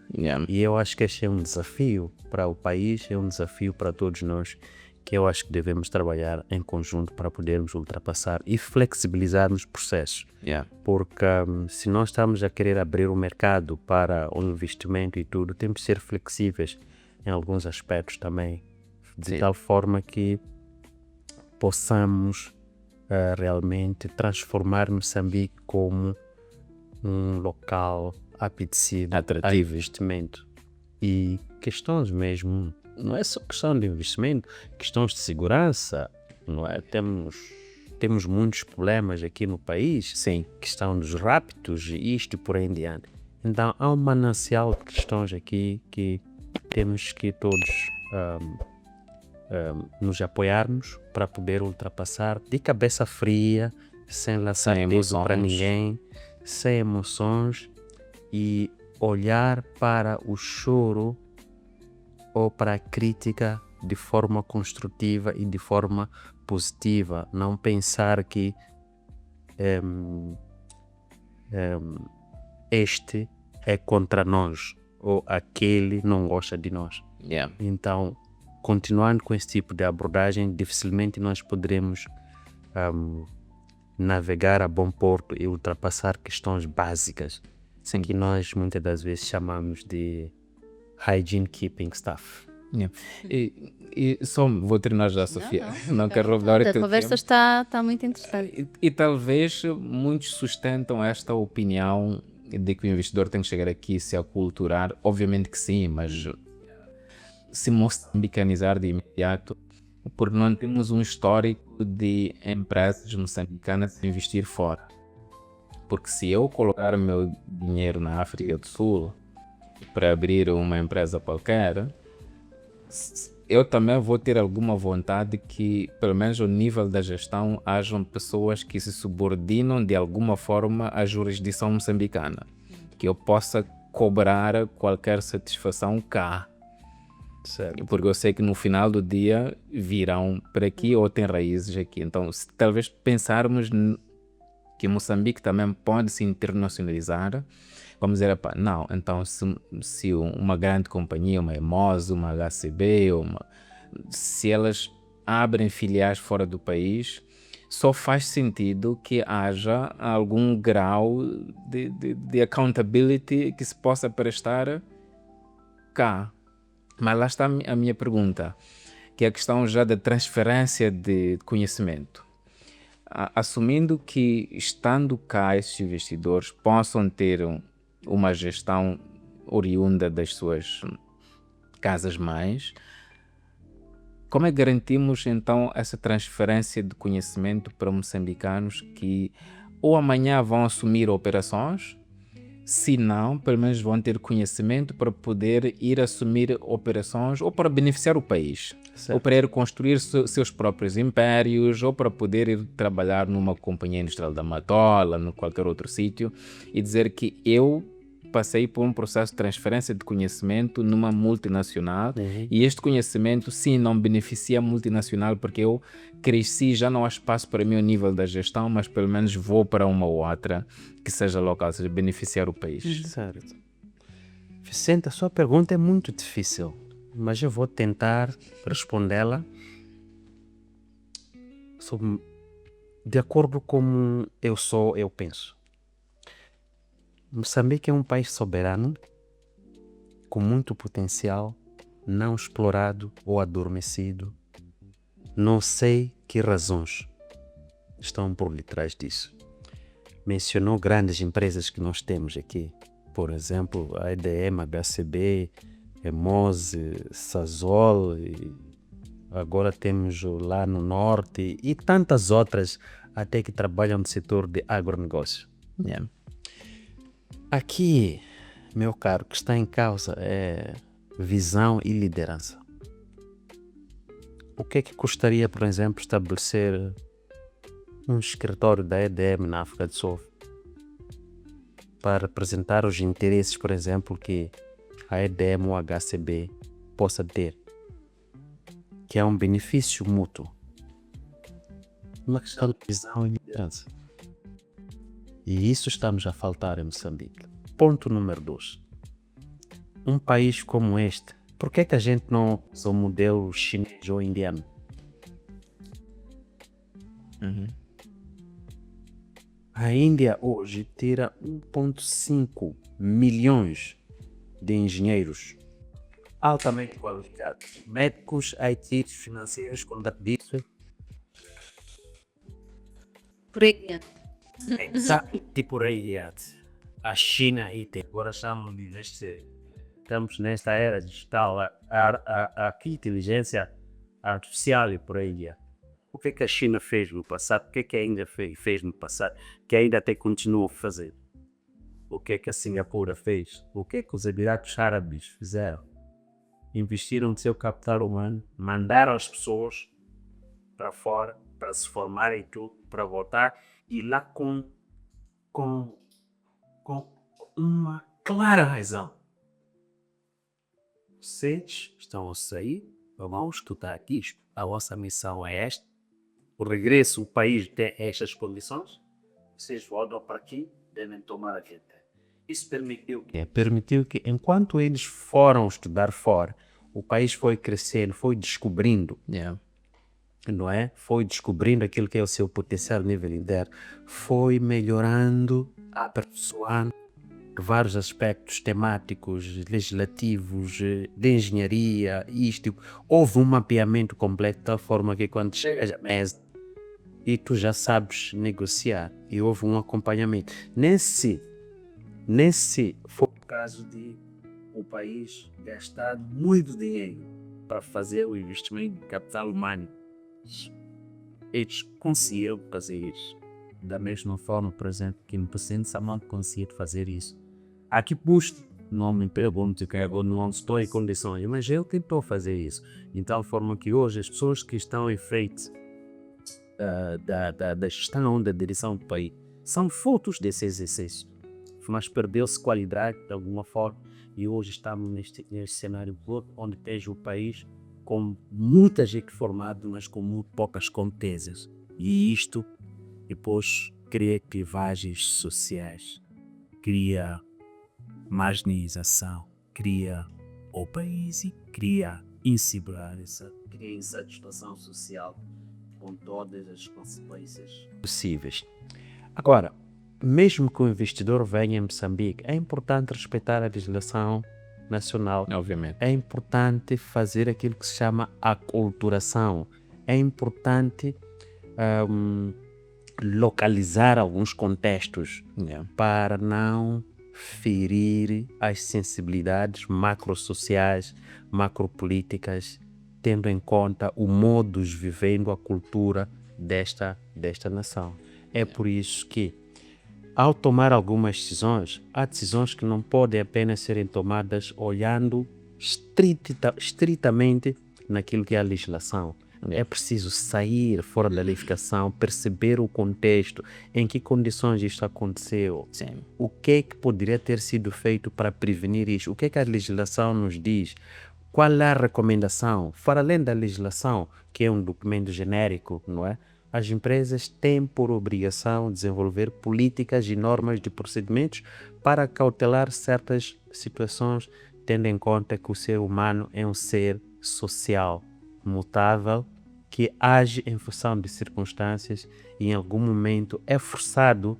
e eu acho que este é um desafio para o país, é um desafio para todos nós, que eu acho que devemos trabalhar em conjunto para podermos ultrapassar e flexibilizarmos processos. Porque se nós estamos a querer abrir o mercado para o investimento e tudo, temos de ser flexíveis em alguns aspectos também, de tal forma que possamos realmente transformar Moçambique como um local apetecido a investimento. E questões mesmo, não é só questão de investimento, questões de segurança, não é? Temos muitos problemas aqui no país, Sim, questão dos raptos e isto e por aí em diante. Então há um manancial de questões aqui que temos que todos nos apoiarmos para poder ultrapassar de cabeça fria, sem lançar sem dedo para emoções. ninguém, sem emoções e olhar para o choro ou para a crítica de forma construtiva e de forma positiva. Não pensar que este é contra nós ou aquele não gosta de nós. Yeah. Então, continuando com esse tipo de abordagem, dificilmente nós poderemos navegar a bom porto e ultrapassar questões básicas que nós muitas das vezes chamamos de hygiene keeping stuff. Yeah. E só vou terminar já, Sofia. Não quero roubar o A teu conversa tempo. está muito interessante. E talvez muitos sustentam esta opinião de que o investidor tem que chegar aqui e se aculturar. Obviamente que sim, mas se moçambicanizar de imediato, porque não temos um histórico de empresas moçambicanas a investir fora. Porque se eu colocar meu dinheiro na África do Sul para abrir uma empresa qualquer, eu também vou ter alguma vontade que, pelo menos ao nível da gestão, hajam pessoas que se subordinam de alguma forma à jurisdição moçambicana, que eu possa cobrar qualquer satisfação cá. Certo. Porque eu sei que no final do dia virão para aqui ou têm raízes aqui. Então, se talvez pensarmos que Moçambique também pode se internacionalizar, vamos dizer, epá, não, então se uma grande companhia, uma Emos, uma HCB, se elas abrem filiais fora do país, só faz sentido que haja algum grau de accountability que se possa prestar cá. Mas lá está a minha pergunta, que é a questão já da transferência de conhecimento. Assumindo que, estando cá, esses investidores possam ter uma gestão oriunda das suas casas-mães, como é que garantimos então essa transferência de conhecimento para moçambicanos que ou amanhã vão assumir operações, se não, pelo menos vão ter conhecimento para poder ir assumir operações ou para beneficiar o país, Certo. ou para ir construir seus próprios impérios, ou para poder ir trabalhar numa companhia industrial da Matola, em qualquer outro sítio, e dizer que eu passei por um processo de transferência de conhecimento numa multinacional e este conhecimento sim não beneficia a multinacional porque eu cresci, já não há espaço para mim ao nível da gestão, mas pelo menos vou para uma ou outra que seja local, seja beneficiar o país. Certo. Vicente, a sua pergunta é muito difícil, mas eu vou tentar respondê-la de acordo com eu penso. Moçambique é um país soberano, com muito potencial, não explorado ou adormecido. Não sei que razões estão por detrás disso. Mencionou grandes empresas que nós temos aqui, por exemplo, a EDM, a HCB, Emos, Sasol, e agora temos lá no norte e tantas outras até que trabalham no setor de agronegócio. Yeah. Aqui, meu caro, o que está em causa é visão e liderança. O que é que custaria, por exemplo, estabelecer um escritório da EDM na África do Sul para representar os interesses, por exemplo, que a EDM ou a HCB possa ter, que é um benefício mútuo. Uma questão de visão e liderança. E isso estamos a faltar em Moçambique. Ponto número 2. Um país como este, por que é que a gente não usa o modelo chinês ou indiano? A Índia hoje tira 1,5 milhões de engenheiros altamente qualificados, médicos, ITs, financeiros, contabilistas. Por aí. Exato, por aí adiante. A China aí tem. Agora estamos nesta era digital, aqui inteligência artificial e por aí adiante. O que é que a China fez no passado? O que é que a Índia fez no passado? Que ainda até continua a fazer? O que é que a Singapura fez? O que é que os Emirados Árabes fizeram? Investiram no seu capital humano, mandaram as pessoas para fora, para se formarem e tudo, para voltar, e lá com uma clara razão. Vocês estão a sair, vamos estudar aqui, a vossa missão é esta, o regresso, o país tem estas condições, vocês voltam para aqui, devem tomar aqui. Isso permitiu que? Permitiu que, enquanto eles foram estudar fora, o país foi crescendo, foi descobrindo, não é? Foi descobrindo aquilo que é o seu potencial nível interno, foi melhorando, aperfeiçoando vários aspectos temáticos, legislativos, de engenharia, isto. Houve um mapeamento completo de tal forma que quando chegas à mesa e tu já sabes negociar, e houve um acompanhamento. Nesse foi o caso de o país gastar muito dinheiro para fazer o investimento de capital humano. Eles conseguiram fazer isso. Da mesma forma, por exemplo, que no presente Samão conseguiu fazer isso. A que custo? Não me pergunto, que eu não estou em condições, mas ele tentou fazer isso. De tal forma que hoje as pessoas que estão em frente da gestão, da direção do país, são frutos desse exercício. Mas perdeu-se qualidade de alguma forma e hoje estamos neste cenário onde tens o país com muita gente formada, mas com muito poucas competências. E isto depois cria clivagens sociais, cria marginalização, cria o país e cria insegurança, cria insatisfação social com todas as consequências possíveis. Agora, mesmo que o investidor venha em Moçambique, é importante respeitar a legislação nacional. Obviamente. É importante fazer aquilo que se chama aculturação. É importante localizar alguns contextos para não ferir as sensibilidades macrosociais, macropolíticas, tendo em conta o modus vivendo, a cultura desta nação. É por isso que, ao tomar algumas decisões, há decisões que não podem apenas serem tomadas olhando estritamente naquilo que é a legislação. É preciso sair fora da legislação, perceber o contexto, em que condições isto aconteceu, o que é que poderia ter sido feito para prevenir isto, o que é que a legislação nos diz, qual é a recomendação, para além da legislação, que é um documento genérico, não é? As empresas têm por obrigação desenvolver políticas e normas de procedimentos para cautelar certas situações, tendo em conta que o ser humano é um ser social, mutável, que age em função de circunstâncias e em algum momento é forçado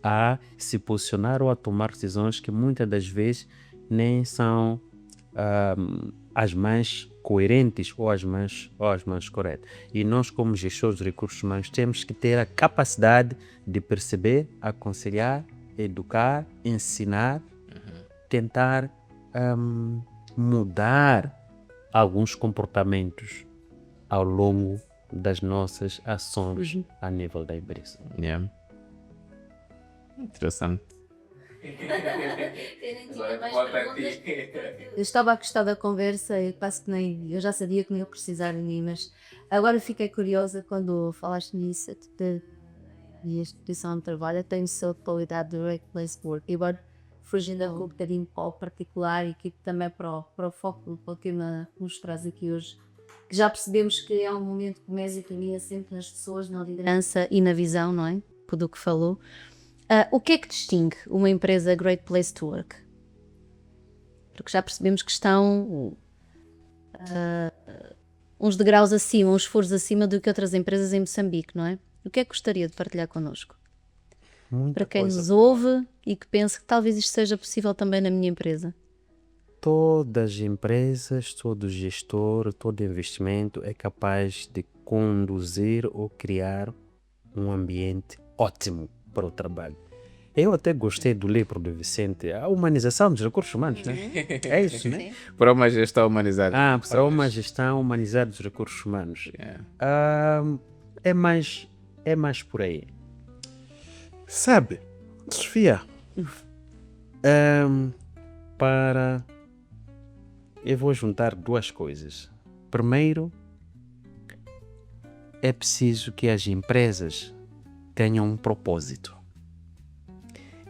a se posicionar ou a tomar decisões que muitas das vezes nem são as mais coerentes ou as mais corretas. E nós, como gestores de recursos humanos, temos que ter a capacidade de perceber, aconselhar, educar, ensinar, tentar mudar alguns comportamentos ao longo das nossas ações a nível da empresa. Interessante. Eu estava a gostar da conversa e quase que nem. Eu já sabia que não ia precisar de mim, mas agora fiquei curiosa quando falaste nisso. E a instituição de trabalho tem a sua qualidade de Great Place to Work. E agora, fugindo um bocadinho para o particular e aqui também para o foco do que nos traz aqui hoje, que já percebemos que é um momento que o Mésio caminha sempre nas pessoas, na liderança e na visão, não é? Por o que falou. O que é que distingue uma empresa Great Place to Work? Porque já percebemos que estão uns degraus acima, uns furos acima do que outras empresas em Moçambique, não é? O que é que gostaria de partilhar connosco? Para quem nos ouve e que pense que talvez isto seja possível também na minha empresa. Todas as empresas, todo gestor, todo investimento é capaz de conduzir ou criar um ambiente ótimo para o trabalho. Eu até gostei do livro do Vicente, a humanização dos recursos humanos, né? É isso, né? Para uma gestão humanizada. Para uma gestão humanizada dos recursos humanos. Yeah. É mais por aí. Sabe, Sofia, eu vou juntar duas coisas. Primeiro, é preciso que as empresas tenham um propósito.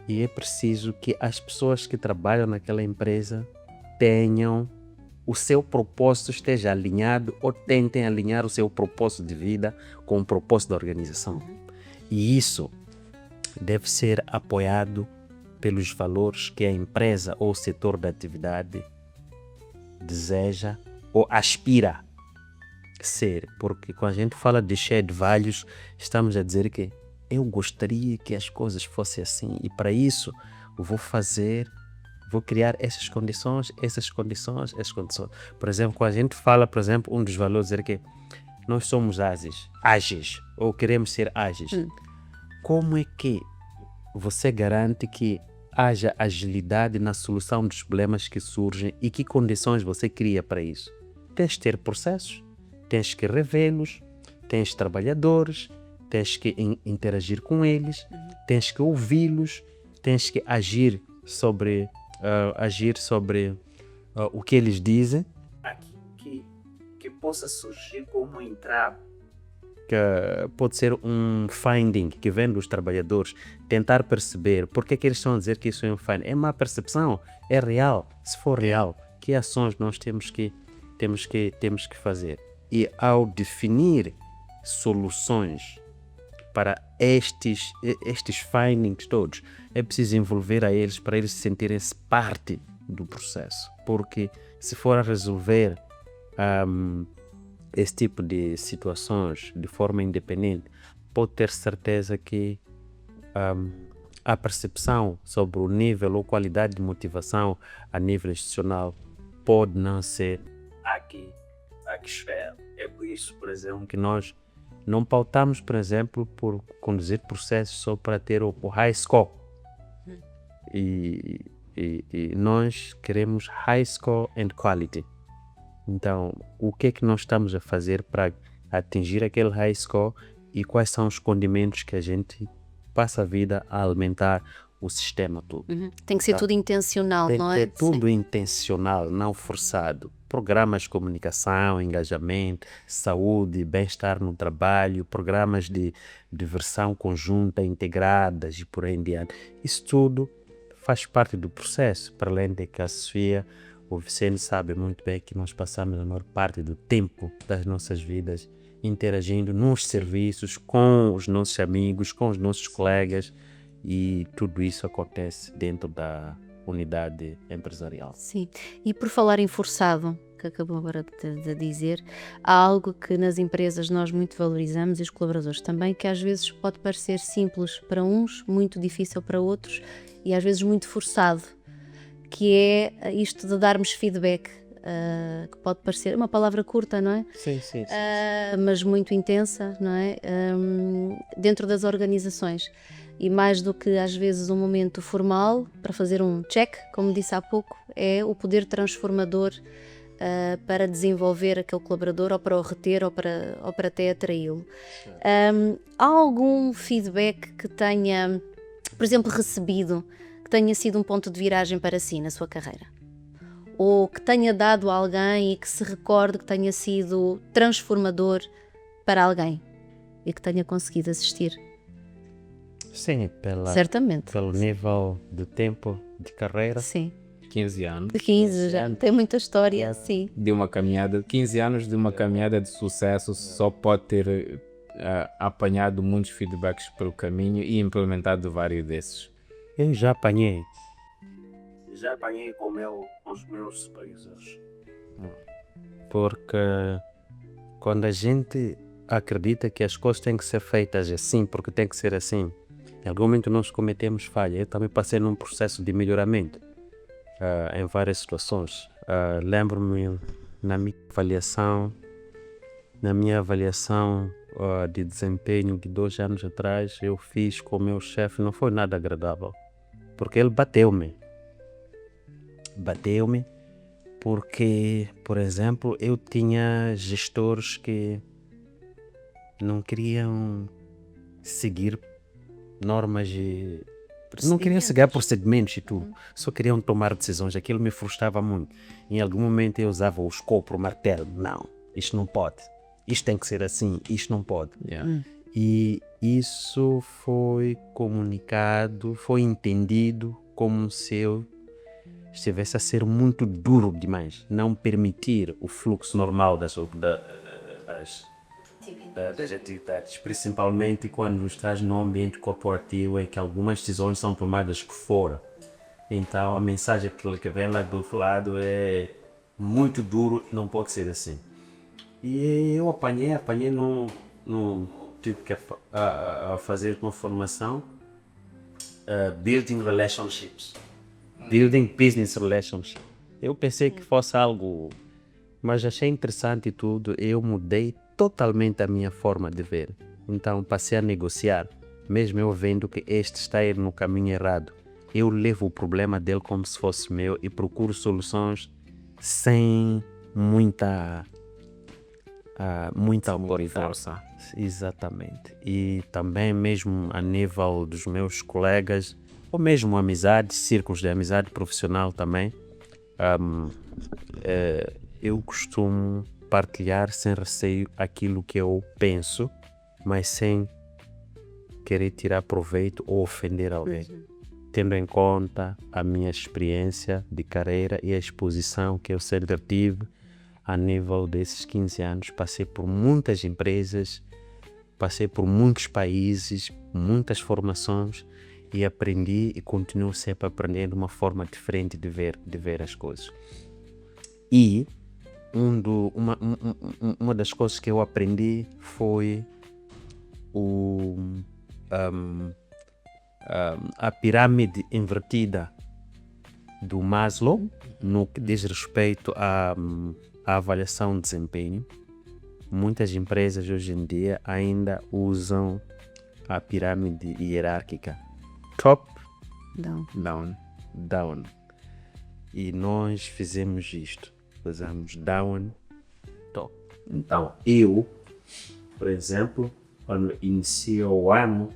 E é preciso que as pessoas que trabalham naquela empresa tenham o seu propósito esteja alinhado ou tentem alinhar o seu propósito de vida com o propósito da organização. E isso deve ser apoiado pelos valores que a empresa ou o setor da atividade deseja ou aspira ser. Porque quando a gente fala de shared values, estamos a dizer que eu gostaria que as coisas fossem assim e para isso vou criar essas condições. Por exemplo, quando a gente fala, por exemplo, um dos valores é que nós somos ágeis ou queremos ser ágeis. Como é que você garante que haja agilidade na solução dos problemas que surgem e que condições você cria para isso? Tens de ter processos, tens que revê-los, tens trabalhadores, tens que interagir com eles, tens que ouvi-los, tens que agir sobre o que eles dizem. Que possa surgir como um entrave. Que pode ser um finding que vem dos trabalhadores, tentar perceber porque é que eles estão a dizer que isso é um finding. É má percepção? É real? Se for real, que ações nós temos que fazer? E ao definir soluções para estes findings todos, é preciso envolver a eles para eles se sentirem-se parte do processo. Porque se for a resolver esse tipo de situações de forma independente, pode ter certeza que a percepção sobre o nível ou qualidade de motivação a nível institucional pode não ser a que espera. É por isso, por exemplo, que nós não pautamos, por exemplo, por conduzir processos só para ter o high score. E nós queremos high score and quality. Então, o que é que nós estamos a fazer para atingir aquele high score e quais são os condimentos que a gente passa a vida a alimentar o sistema todo? Tem que ser tudo intencional, Tem não que é? ter tudo intencional, não forçado. Programas de comunicação, engajamento, saúde, bem-estar no trabalho, programas de diversão conjunta, integradas e por aí em diante. Isso tudo faz parte do processo, para além de que a Sofia, o Vicente sabe muito bem que nós passamos a maior parte do tempo das nossas vidas interagindo nos serviços, com os nossos amigos, com os nossos colegas, e tudo isso acontece dentro da unidade empresarial. Sim, e por falar em forçado, que acabou agora de dizer, há algo que nas empresas nós muito valorizamos e os colaboradores também, que às vezes pode parecer simples para uns, muito difícil para outros e às vezes muito forçado, que é isto de darmos feedback, que pode parecer uma palavra curta, não é? Sim. Mas muito intensa, não é? Dentro das organizações. E mais do que às vezes um momento formal para fazer um check, como disse há pouco, é o poder transformador para desenvolver aquele colaborador ou para o reter ou para até atraí-lo. Há algum feedback que tenha, por exemplo, recebido, que tenha sido um ponto de viragem para si na sua carreira? Ou que tenha dado a alguém e que se recorde que tenha sido transformador para alguém e que tenha conseguido assistir? Sim, Certamente. pelo nível de tempo de carreira. Sim. 15 anos. De 15 já. Tem muita história, sim. De uma caminhada, 15 anos de uma caminhada de sucesso, só pode ter apanhado muitos feedbacks pelo caminho e implementado vários desses. Eu já apanhei com os meus supervisores. Porque quando a gente acredita que as coisas têm que ser feitas assim, porque tem que ser assim, em algum momento nós cometemos falha. Eu também passei num processo de melhoramento em várias situações. Lembro-me na minha avaliação de desempenho de 2 anos atrás, eu fiz com o meu chefe, não foi nada agradável. Porque ele bateu-me. Bateu-me porque, por exemplo, eu tinha gestores que não queriam seguir normas e não queriam seguir procedimentos e tudo. Só queriam tomar decisões. Aquilo me frustrava muito. Em algum momento eu usava o escopo, o martelo. Não, isto não pode. Isto tem que ser assim, isto não pode. E isso foi comunicado, foi entendido como se eu estivesse a ser muito duro demais, não permitir o fluxo normal das atividades, principalmente quando estás num ambiente corporativo em que algumas decisões são tomadas por fora. Então a mensagem que vem lá do outro lado é muito duro, não pode ser assim. E eu apanhei no tive que a fazer uma formação Building Relationships. Building Business Relationship. Eu pensei que fosse algo, mas achei interessante e tudo. Eu mudei totalmente a minha forma de ver. Então passei a negociar, mesmo eu vendo que este está a ir no caminho errado. Eu levo o problema dele como se fosse meu e procuro soluções sem muita força. Exatamente. E também mesmo a nível dos meus colegas, ou mesmo amizades, círculos de amizade profissional também, eu costumo partilhar sem receio aquilo que eu penso, mas sem querer tirar proveito ou ofender alguém. Tendo em conta a minha experiência de carreira e a exposição que eu sempre tive a nível desses 15 anos. Passei por muitas empresas, passei por muitos países, muitas formações e aprendi e continuo sempre aprendendo uma forma diferente de ver as coisas. E uma das coisas que eu aprendi foi a pirâmide invertida do Maslow no que diz respeito à avaliação de desempenho. Muitas empresas hoje em dia ainda usam a pirâmide hierárquica top, down. E nós fizemos isto. Usamos down, top. Então, eu, por exemplo, quando inicio o ano,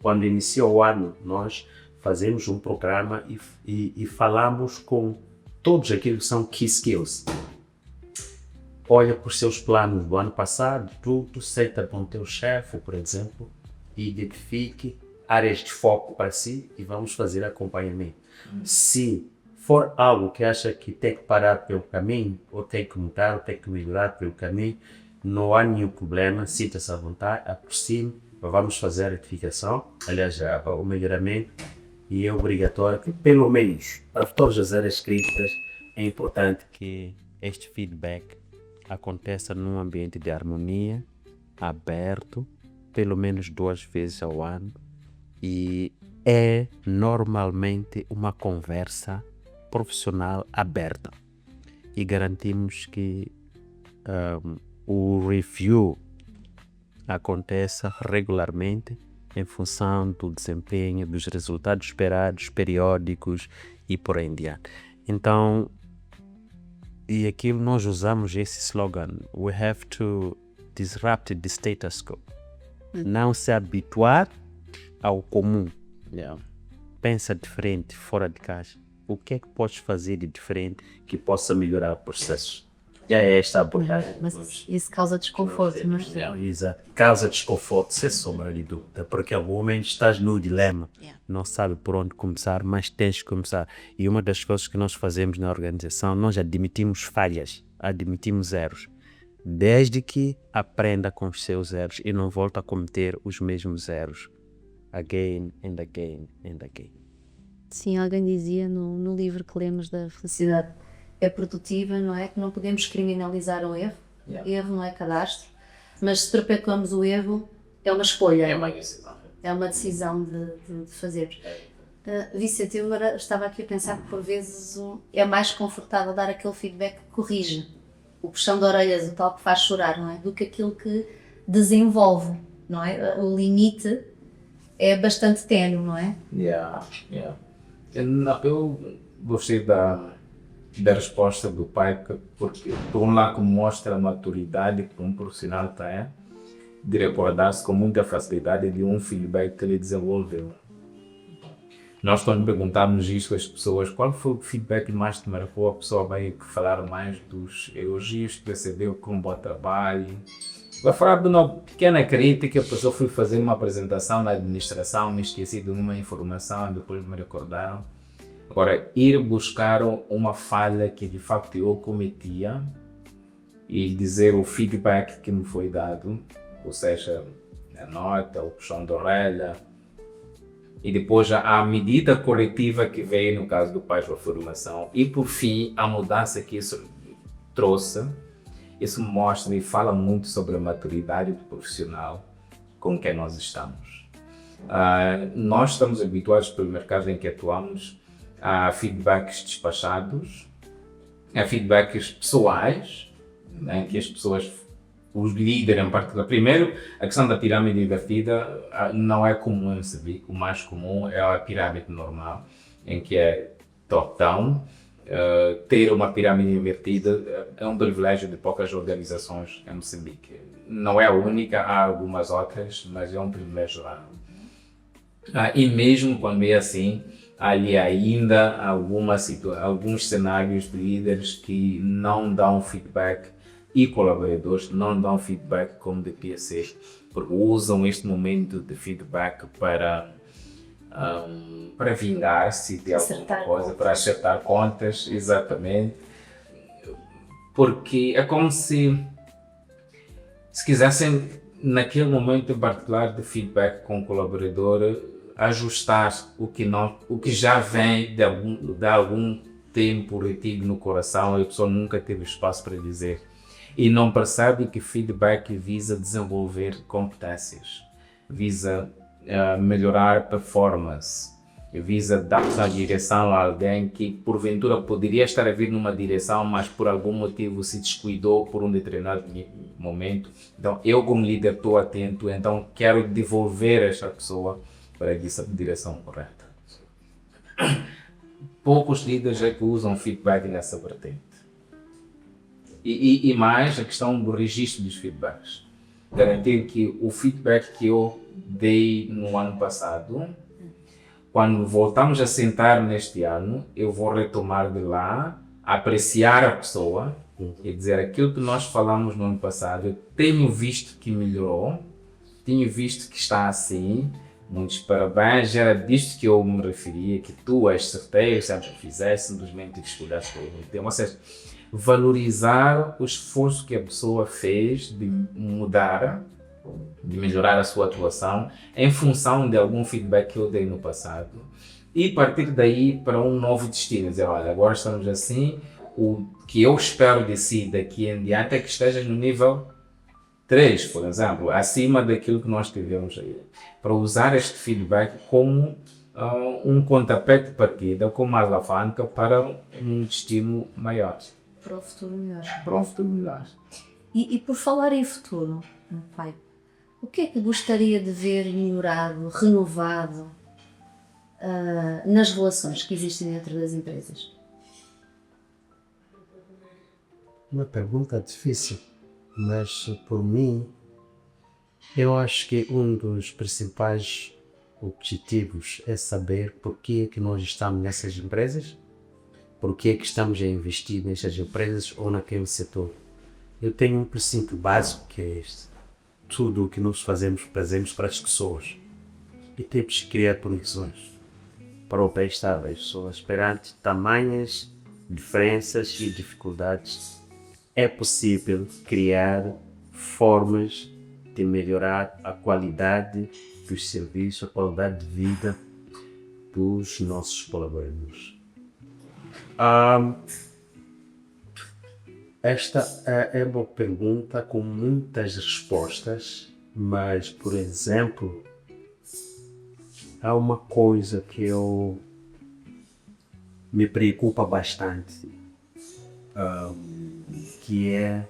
quando inicia o ano, nós fazemos um programa e falamos com todos aqueles que são key skills. Olha para os seus planos do ano passado, tudo, senta com o teu chefe, por exemplo, e identifique áreas de foco para si e vamos fazer acompanhamento. Se for algo que acha que tem que parar pelo caminho, ou tem que mudar, ou tem que melhorar pelo caminho, não há nenhum problema, sinta-se à vontade, aproxime, vamos fazer a retificação, aliás, o melhoramento, e é obrigatório que, pelo menos, para todas as áreas críticas, é importante que este feedback aconteça num ambiente de harmonia, aberto, pelo menos 2 vezes ao ano, e é normalmente uma conversa profissional aberta. E garantimos que o review aconteça regularmente em função do desempenho, dos resultados esperados, periódicos e por aí em diante. Então, e aquilo nós usamos esse slogan, we have to disrupt the status quo. Não se habituar ao comum. Pensa diferente, fora de caixa. O que é que podes fazer de diferente que possa melhorar o processo? E é esta abordagem. Mas isso causa desconforto, não é? Exato. Causa desconforto, sem sombra de dúvida, porque algum momento estás no dilema, não sabe por onde começar, mas tens que começar. E uma das coisas que nós fazemos na organização, nós admitimos falhas, admitimos erros, desde que aprenda com os seus erros e não volte a cometer os mesmos erros, again and again and again. Sim, alguém dizia no livro que lemos da Felicidade é Produtiva, não é? Que não podemos criminalizar o erro. Erro não é cadastro, mas se perpetuamos o erro, é uma escolha. É uma decisão de fazer. Vicente, eu estava aqui a pensar que por vezes é mais confortável dar aquele feedback que corrige. O puxão de orelhas, o tal que faz chorar, não é? Do que aquilo que desenvolve, não é? O limite é bastante ténue, não é? Yeah, yeah. Eu gostei da resposta do pai, porque por um lado mostra a maturidade que um profissional tem de recordar-se com muita facilidade de um feedback que ele desenvolveu. Nós quando perguntámos isto às pessoas, qual foi o feedback que mais te marcou, a pessoa vai falar mais dos elogios que recebeu com um bom trabalho. Vai falar de uma pequena crítica, a pessoa foi fazer uma apresentação na administração, me esqueci de uma informação, depois me recordaram. Agora, ir buscar uma falha que de facto eu cometia e dizer o feedback que me foi dado, ou seja, a nota, o puxão de orelha, e depois a medida corretiva que veio no caso do pai para a formação, e por fim a mudança que isso trouxe. Isso mostra e fala muito sobre a maturidade do profissional com quem nós estamos. Nós estamos habituados pelo mercado em que atuamos a feedbacks despachados, a feedbacks pessoais, em que as pessoas, os líderes em particular. Primeiro, a questão da pirâmide invertida não é comum em Moçambique. O mais comum é a pirâmide normal, em que é top-down. Ter uma pirâmide invertida é um privilégio de poucas organizações em Moçambique. Não é a única, há algumas outras, mas é um privilégio raro. E mesmo quando é assim, há ali ainda alguns cenários de líderes que não dão feedback e colaboradores não dão feedback como devia ser, porque usam este momento de feedback para vingar-se de alguma coisa, para acertar contas, exatamente, porque é como se quisessem, naquele momento em particular de feedback com o colaborador, ajustar o que já vem de algum tempo retido no coração e a pessoa nunca teve espaço para dizer. E não percebe que feedback visa desenvolver competências, visa melhorar performance, visa dar a direção a alguém que porventura poderia estar a vir numa direção, mas por algum motivo se descuidou por um determinado momento. Então eu como líder estou atento, então quero devolver esta pessoa para essa direção correta. Poucos líderes é que usam feedback nessa vertente. E mais a questão do registro dos feedbacks. Garantir que o feedback que eu dei no ano passado, quando voltamos a sentar neste ano, eu vou retomar de lá, apreciar a pessoa e dizer aquilo que nós falamos no ano passado, eu tenho visto que melhorou, tenho visto que está assim, muitos parabéns, era disto que eu me referia, que tu és certeiro, sabes o que fizeste, simplesmente descuidaste pelo tempo. Ou seja, valorizar o esforço que a pessoa fez de mudar, de melhorar a sua atuação em função de algum feedback que eu dei no passado e partir daí para um novo destino, dizer, olha, agora estamos assim, o que eu espero de si daqui em diante é que estejas no nível 3, por exemplo, acima daquilo que nós tivemos aí, para usar este feedback como um pontapé de partida, como uma alavanca para um destino maior. Para o futuro melhor. Para um futuro melhor. E por falar em futuro, pai, o que é que gostaria de ver melhorado, renovado nas relações que existem dentro das empresas? Uma pergunta difícil, mas por mim, eu acho que um dos principais objetivos é saber por que é que nós estamos nessas empresas, por que é que estamos a investir nessas empresas ou naquele setor. Eu tenho um princípio básico que é este: tudo o que nós fazemos para as pessoas, e temos que criar condições para o bem-estar das pessoas perante tamanhas diferenças e dificuldades. É possível criar formas de melhorar a qualidade dos serviços, a qualidade de vida dos nossos colaboradores. Esta é uma pergunta com muitas respostas, mas, por exemplo, há uma coisa que me preocupa bastante, que é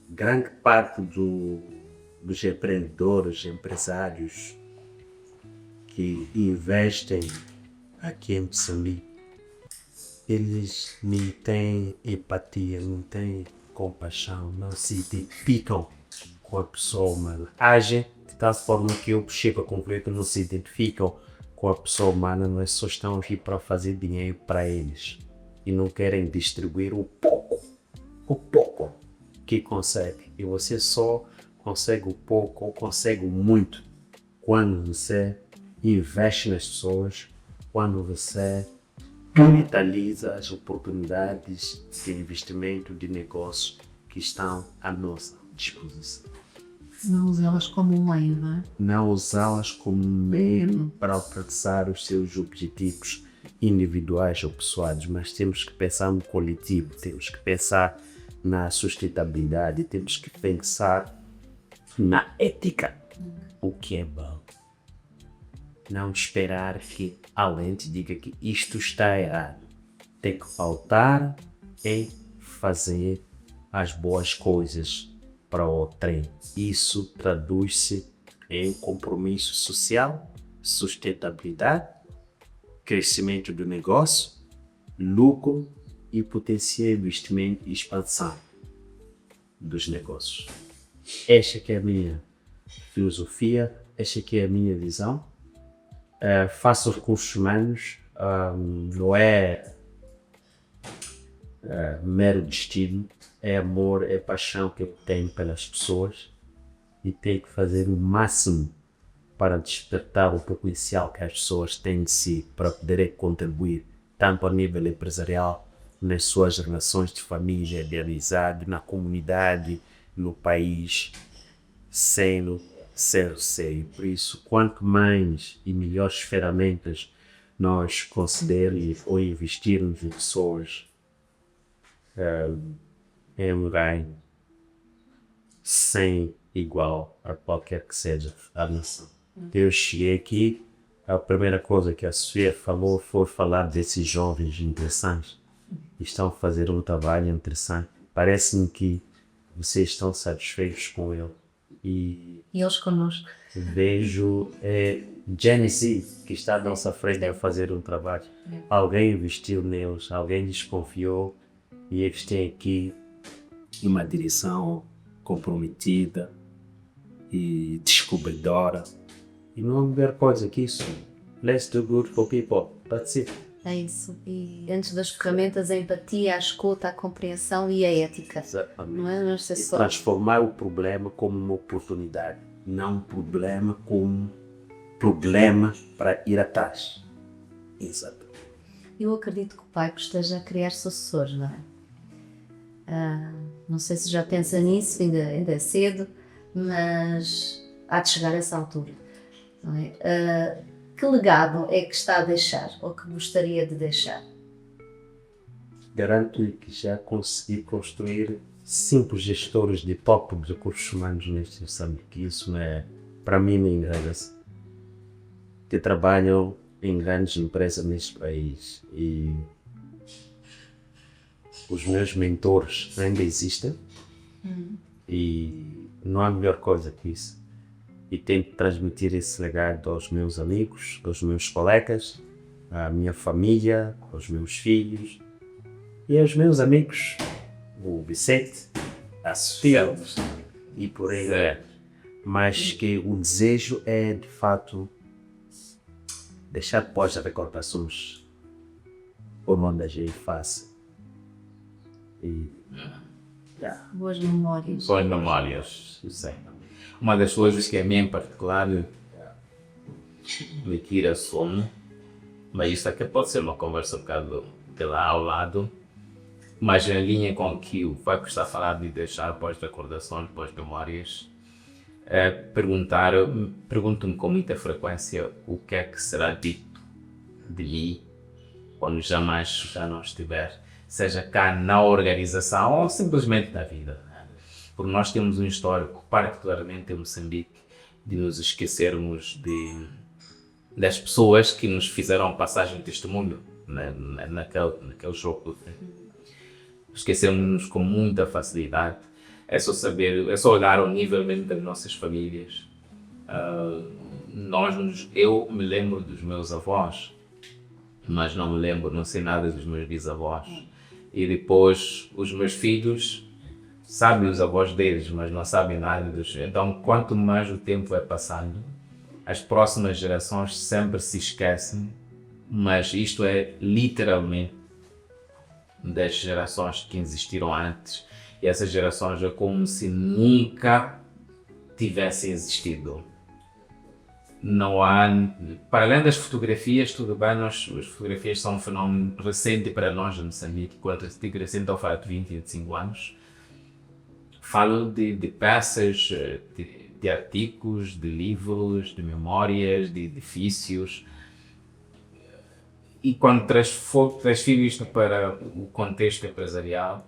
grande parte dos empreendedores, empresários, que investem aqui em Moçambique, eles não têm empatia, não têm compaixão, não se identificam com a pessoa humana. Agem de tal forma que eu chego a concluir que não se identificam com a pessoa humana, mas só estão aqui para fazer dinheiro para eles e não querem distribuir o pouco que consegue. E você só consegue o pouco ou consegue o muito quando você investe nas pessoas, quando você capitaliza as oportunidades de investimento, de negócio que estão à nossa disposição. Não usá-las como um meio, não é? Não usá-las como meio para alcançar os seus objetivos individuais ou pessoais, mas temos que pensar no coletivo, temos que pensar na sustentabilidade, temos que pensar na ética, o que é bom. Não esperar que alguém te diga que isto está errado. Tem que faltar em fazer as boas coisas para o trem. Isso traduz-se em compromisso social, sustentabilidade, crescimento do negócio, lucro e potencial investimento e expansão dos negócios. Esta que é a minha filosofia, esta que é a minha visão. Faço recursos humanos, não é mero destino, é amor, é paixão que eu tenho pelas pessoas e tenho que fazer o máximo para despertar o potencial que as pessoas têm de si para poderem contribuir tanto a nível empresarial, nas suas relações de família, de amizade, na comunidade, no país, sendo ser receio. Por isso, quanto mais e melhores ferramentas nós considerarmos ou investirmos em pessoas, é um ganho sem igual a qualquer que seja a nação. Eu cheguei aqui, a primeira coisa que a Sofia falou foi falar desses jovens interessantes. Estão a fazer um trabalho interessante. Parece-me que vocês estão satisfeitos com ele. E eles connosco. vejo Genesis, que está à nossa frente a fazer um trabalho. Alguém investiu neles, alguém lhes confiou e eles têm aqui uma direção comprometida e descobridora. E não há melhor coisa que isso. Let's do good for people. That's it. É isso. E antes das ferramentas, a empatia, a escuta, a compreensão e a ética. Exatamente. Não é? Não ser E só. transformar o problema como uma oportunidade, não um problema como problema para ir atrás. Exato. Eu acredito que o pai esteja a criar sucessores, não é? Não sei se já pensa nisso, ainda é cedo, mas há de chegar a essa altura. Não é? Que legado é que está a deixar ou que gostaria de deixar? Garanto-lhe que já consegui construir 5 gestores de top de recursos humanos neste Moçambique. Isso para mim me engana-se. Que trabalham em grandes empresas neste país e os meus mentores ainda existem e não há melhor coisa que isso. E tento transmitir esse legado aos meus amigos, aos meus colegas, à minha família, aos meus filhos e aos meus amigos, o Vicente, a Sofia e por aí. Mas que o desejo é de fato deixar depois as recordações por onde a gente faz. E Boas memórias. Boas memórias, sei. Uma das coisas que a mim em particular me tira sono, mas isso aqui pode ser uma conversa um bocado pela ao lado, mas em linha com o que o Fábio está a falar de deixar pós-recordações, pós-memórias, pergunto-me com muita frequência o que é que será dito de mim quando já não estiver, seja cá na organização ou simplesmente na vida. Porque nós temos um histórico, particularmente em Moçambique, de nos esquecermos das pessoas que nos fizeram passagem de testemunho naquele jogo. Esquecemos-nos com muita facilidade. É só olhar ao nível mesmo das nossas famílias. eu me lembro dos meus avós, mas não me lembro, não sei nada dos meus bisavós. E depois os meus filhos sabem os avós deles, mas não sabem nada dos. Então, quanto mais o tempo é passando, as próximas gerações sempre se esquecem, mas isto é literalmente das gerações que existiram antes, e essas gerações é como se nunca tivessem existido. Não há, para além das fotografias, tudo bem, as fotografias são um fenómeno recente para nós em Moçambique. Quando eu digo recente, eu falo de 20, 25 anos. Falo de peças, de artigos, de livros, de memórias, de edifícios. E quando transfiro isto para o contexto empresarial,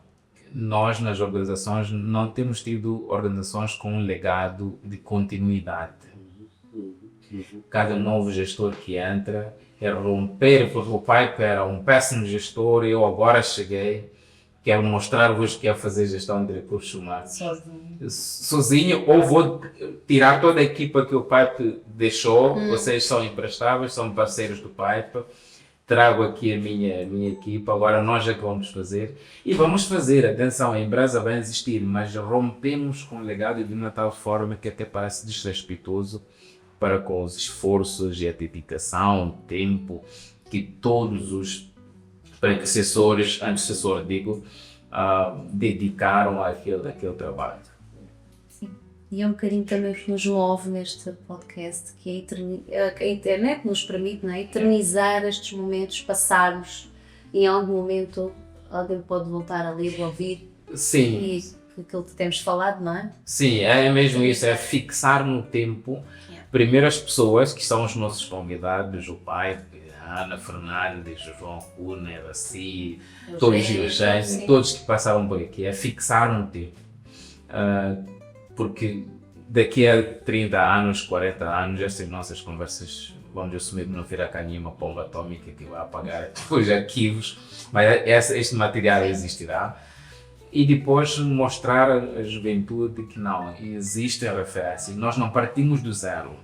nós nas organizações não temos tido organizações com um legado de continuidade. Cada novo gestor que entra é romper, porque o pai era um péssimo gestor, eu agora cheguei, quero mostrar-vos que quero fazer gestão de recursos humanos. Sozinho, ou vou tirar toda a equipa que o pai deixou, vocês são imprestáveis, são parceiros do pai, trago aqui a minha equipa, agora nós é que vamos fazer. E vamos fazer, atenção, a empresa vai existir, mas rompemos com o legado de uma tal forma que até parece desrespeitoso para com os esforços e a dedicação, o tempo que todos os antecessores, dedicaram àquele trabalho. Sim. E é um bocadinho também que nos move neste podcast, que a internet nos permite, não é? Eternizar estes momentos, passarmos, e em algum momento alguém pode voltar a ler ou ouvir. Sim. E aquilo que temos falado, não é? Sim, é mesmo isso, é fixar no tempo. Primeiro as pessoas que são os nossos convidados, o pai, a Ana Fernandes, o João Cunha, a Raci, todos os gente, todos que passaram por aqui, é fixar no tempo. Porque daqui a 30 anos, 40 anos, estas nossas conversas, vamos assumir que não virá cá nenhuma bomba atômica que vai apagar os arquivos, mas este material existirá. E depois mostrar à juventude que não, existe a referência. Nós não partimos do zero.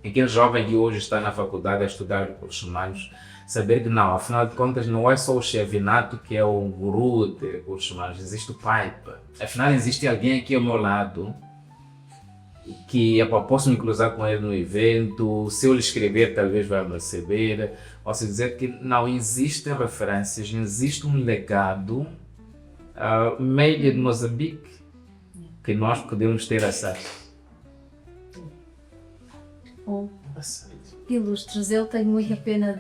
Aquele jovem que hoje está na faculdade a estudar recursos humanos, saber que não, afinal de contas, não é só o chefe nato que é o guru de recursos humanos, existe o pipe. Afinal, existe alguém aqui ao meu lado que eu posso me cruzar com ele no evento, se eu lhe escrever, talvez vai me receber. Ou seja, dizer que não existem referências, existe um legado made de Moçambique que nós podemos ter acesso. Bom, ilustres, eu tenho muita pena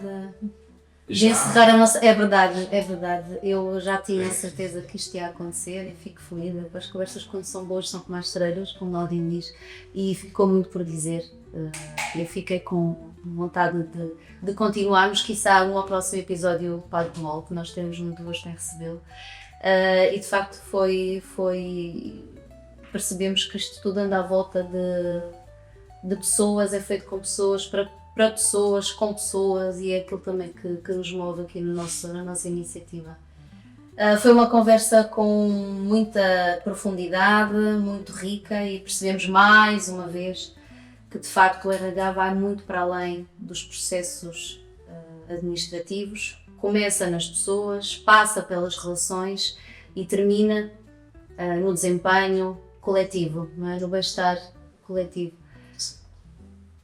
de encerrar a nossa... É verdade. Eu já tinha certeza que isto ia acontecer e fico feliz. As conversas, quando são boas, são como as cereiras, como o Aldin diz, e ficou muito por dizer. Eu fiquei com vontade de continuarmos, quiçá ao próximo episódio Pai de Mol, que nós temos muito gosto em recebê-lo. E de facto percebemos que isto tudo anda à volta de pessoas, é feito com pessoas, para pessoas, com pessoas, e é aquilo também que nos move aqui na nossa iniciativa. Foi uma conversa com muita profundidade, muito rica, e percebemos mais uma vez que de facto o RH vai muito para além dos processos administrativos. Começa nas pessoas, passa pelas relações e termina no desempenho coletivo, não é? No bem-estar coletivo.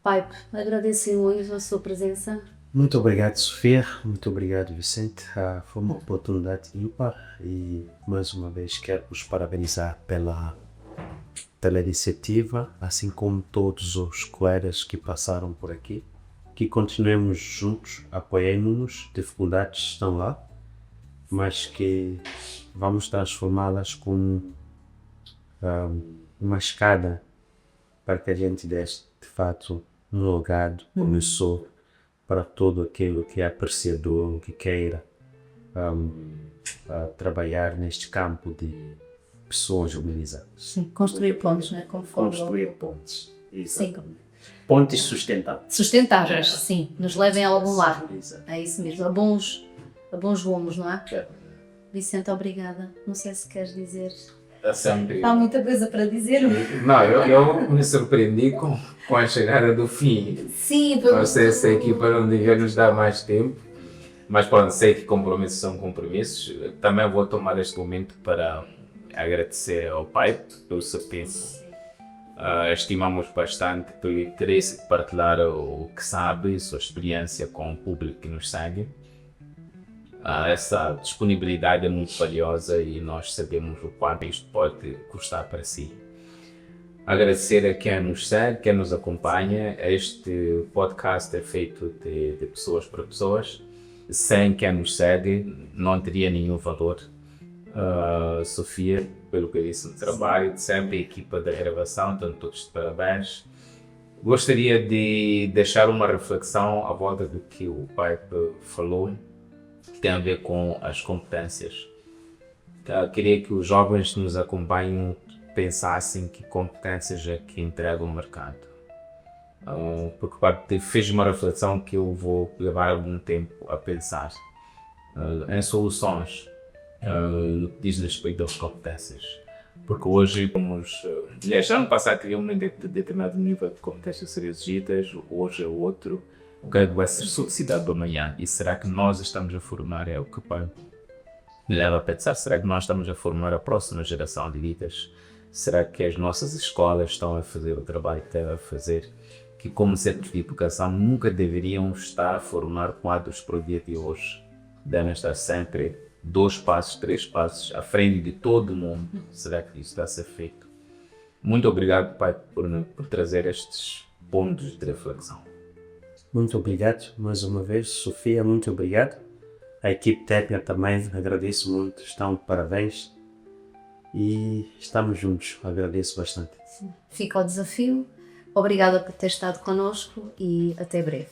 Pipe, agradeço muito a sua presença. Muito obrigado, Sofia. Muito obrigado, Vicente. Foi uma oportunidade ímpar e mais uma vez quero vos parabenizar pela iniciativa, assim como todos os colegas que passaram por aqui. Que continuemos juntos, apoiemos-nos, dificuldades estão lá, mas que vamos transformá-las como uma escada para que a gente deixe, de fato, um legado promissor para todo aquele que é apreciador, que queira trabalhar neste campo de pessoas humanizadas. Sim, construir pontos, não é? Construir pontes, exatamente. Sim. Pontes sustentáveis. Sustentáveis, sim, nos levem a algum lado. Exato. É isso mesmo, a bons rumos, não é? É. Vicente, obrigada. Não sei se queres dizer sempre. Há muita coisa para dizer. Não, eu me surpreendi com a chegada do fim. Sim, Não sei se a equipa não devia nos dar mais tempo, mas pronto, sei que compromissos são compromissos. Também vou tomar este momento para agradecer ao pai pelo seu tempo. Estimamos bastante pelo interesse de partilhar o que sabe, sua experiência com o público que nos segue. Essa disponibilidade é muito valiosa e nós sabemos o quanto isto pode custar para si. Agradecer a quem nos segue, quem nos acompanha. Este podcast é feito de pessoas para pessoas. Sem quem nos segue, não teria nenhum valor. Sofia, pelo que eu disse no trabalho, de sempre a equipa da gravação, estão todos de parabéns. Gostaria de deixar uma reflexão à volta do que o Pipe falou, que tem a ver com as competências. Queria que os jovens que nos acompanham pensassem que competências é que entrega o mercado. Porque Pipe fez uma reflexão que eu vou levar algum tempo a pensar em soluções no que diz respeito às competências. Porque hoje, já no passado tivemos um determinado nível de competências a ser exigidas, hoje é outro. O que vai ser sociedade do amanhã. E será que nós estamos a formar, é o que me leva a pensar, será que nós estamos a formar a próxima geração de líderes? Será que as nossas escolas estão a fazer o trabalho que devem fazer? Que como centro de educação nunca deveriam estar a formar quadros para o dia de hoje. Devem estar sempre 2 passos, 3 passos à frente de todo mundo. Será que isso está a ser feito? Muito obrigado, pai, por trazer estes pontos de reflexão. Muito obrigado mais uma vez, Sofia, muito obrigado. A equipe técnica também agradeço muito, estão de parabéns e estamos juntos, agradeço bastante. Fica o desafio. Obrigada por ter estado connosco e até breve.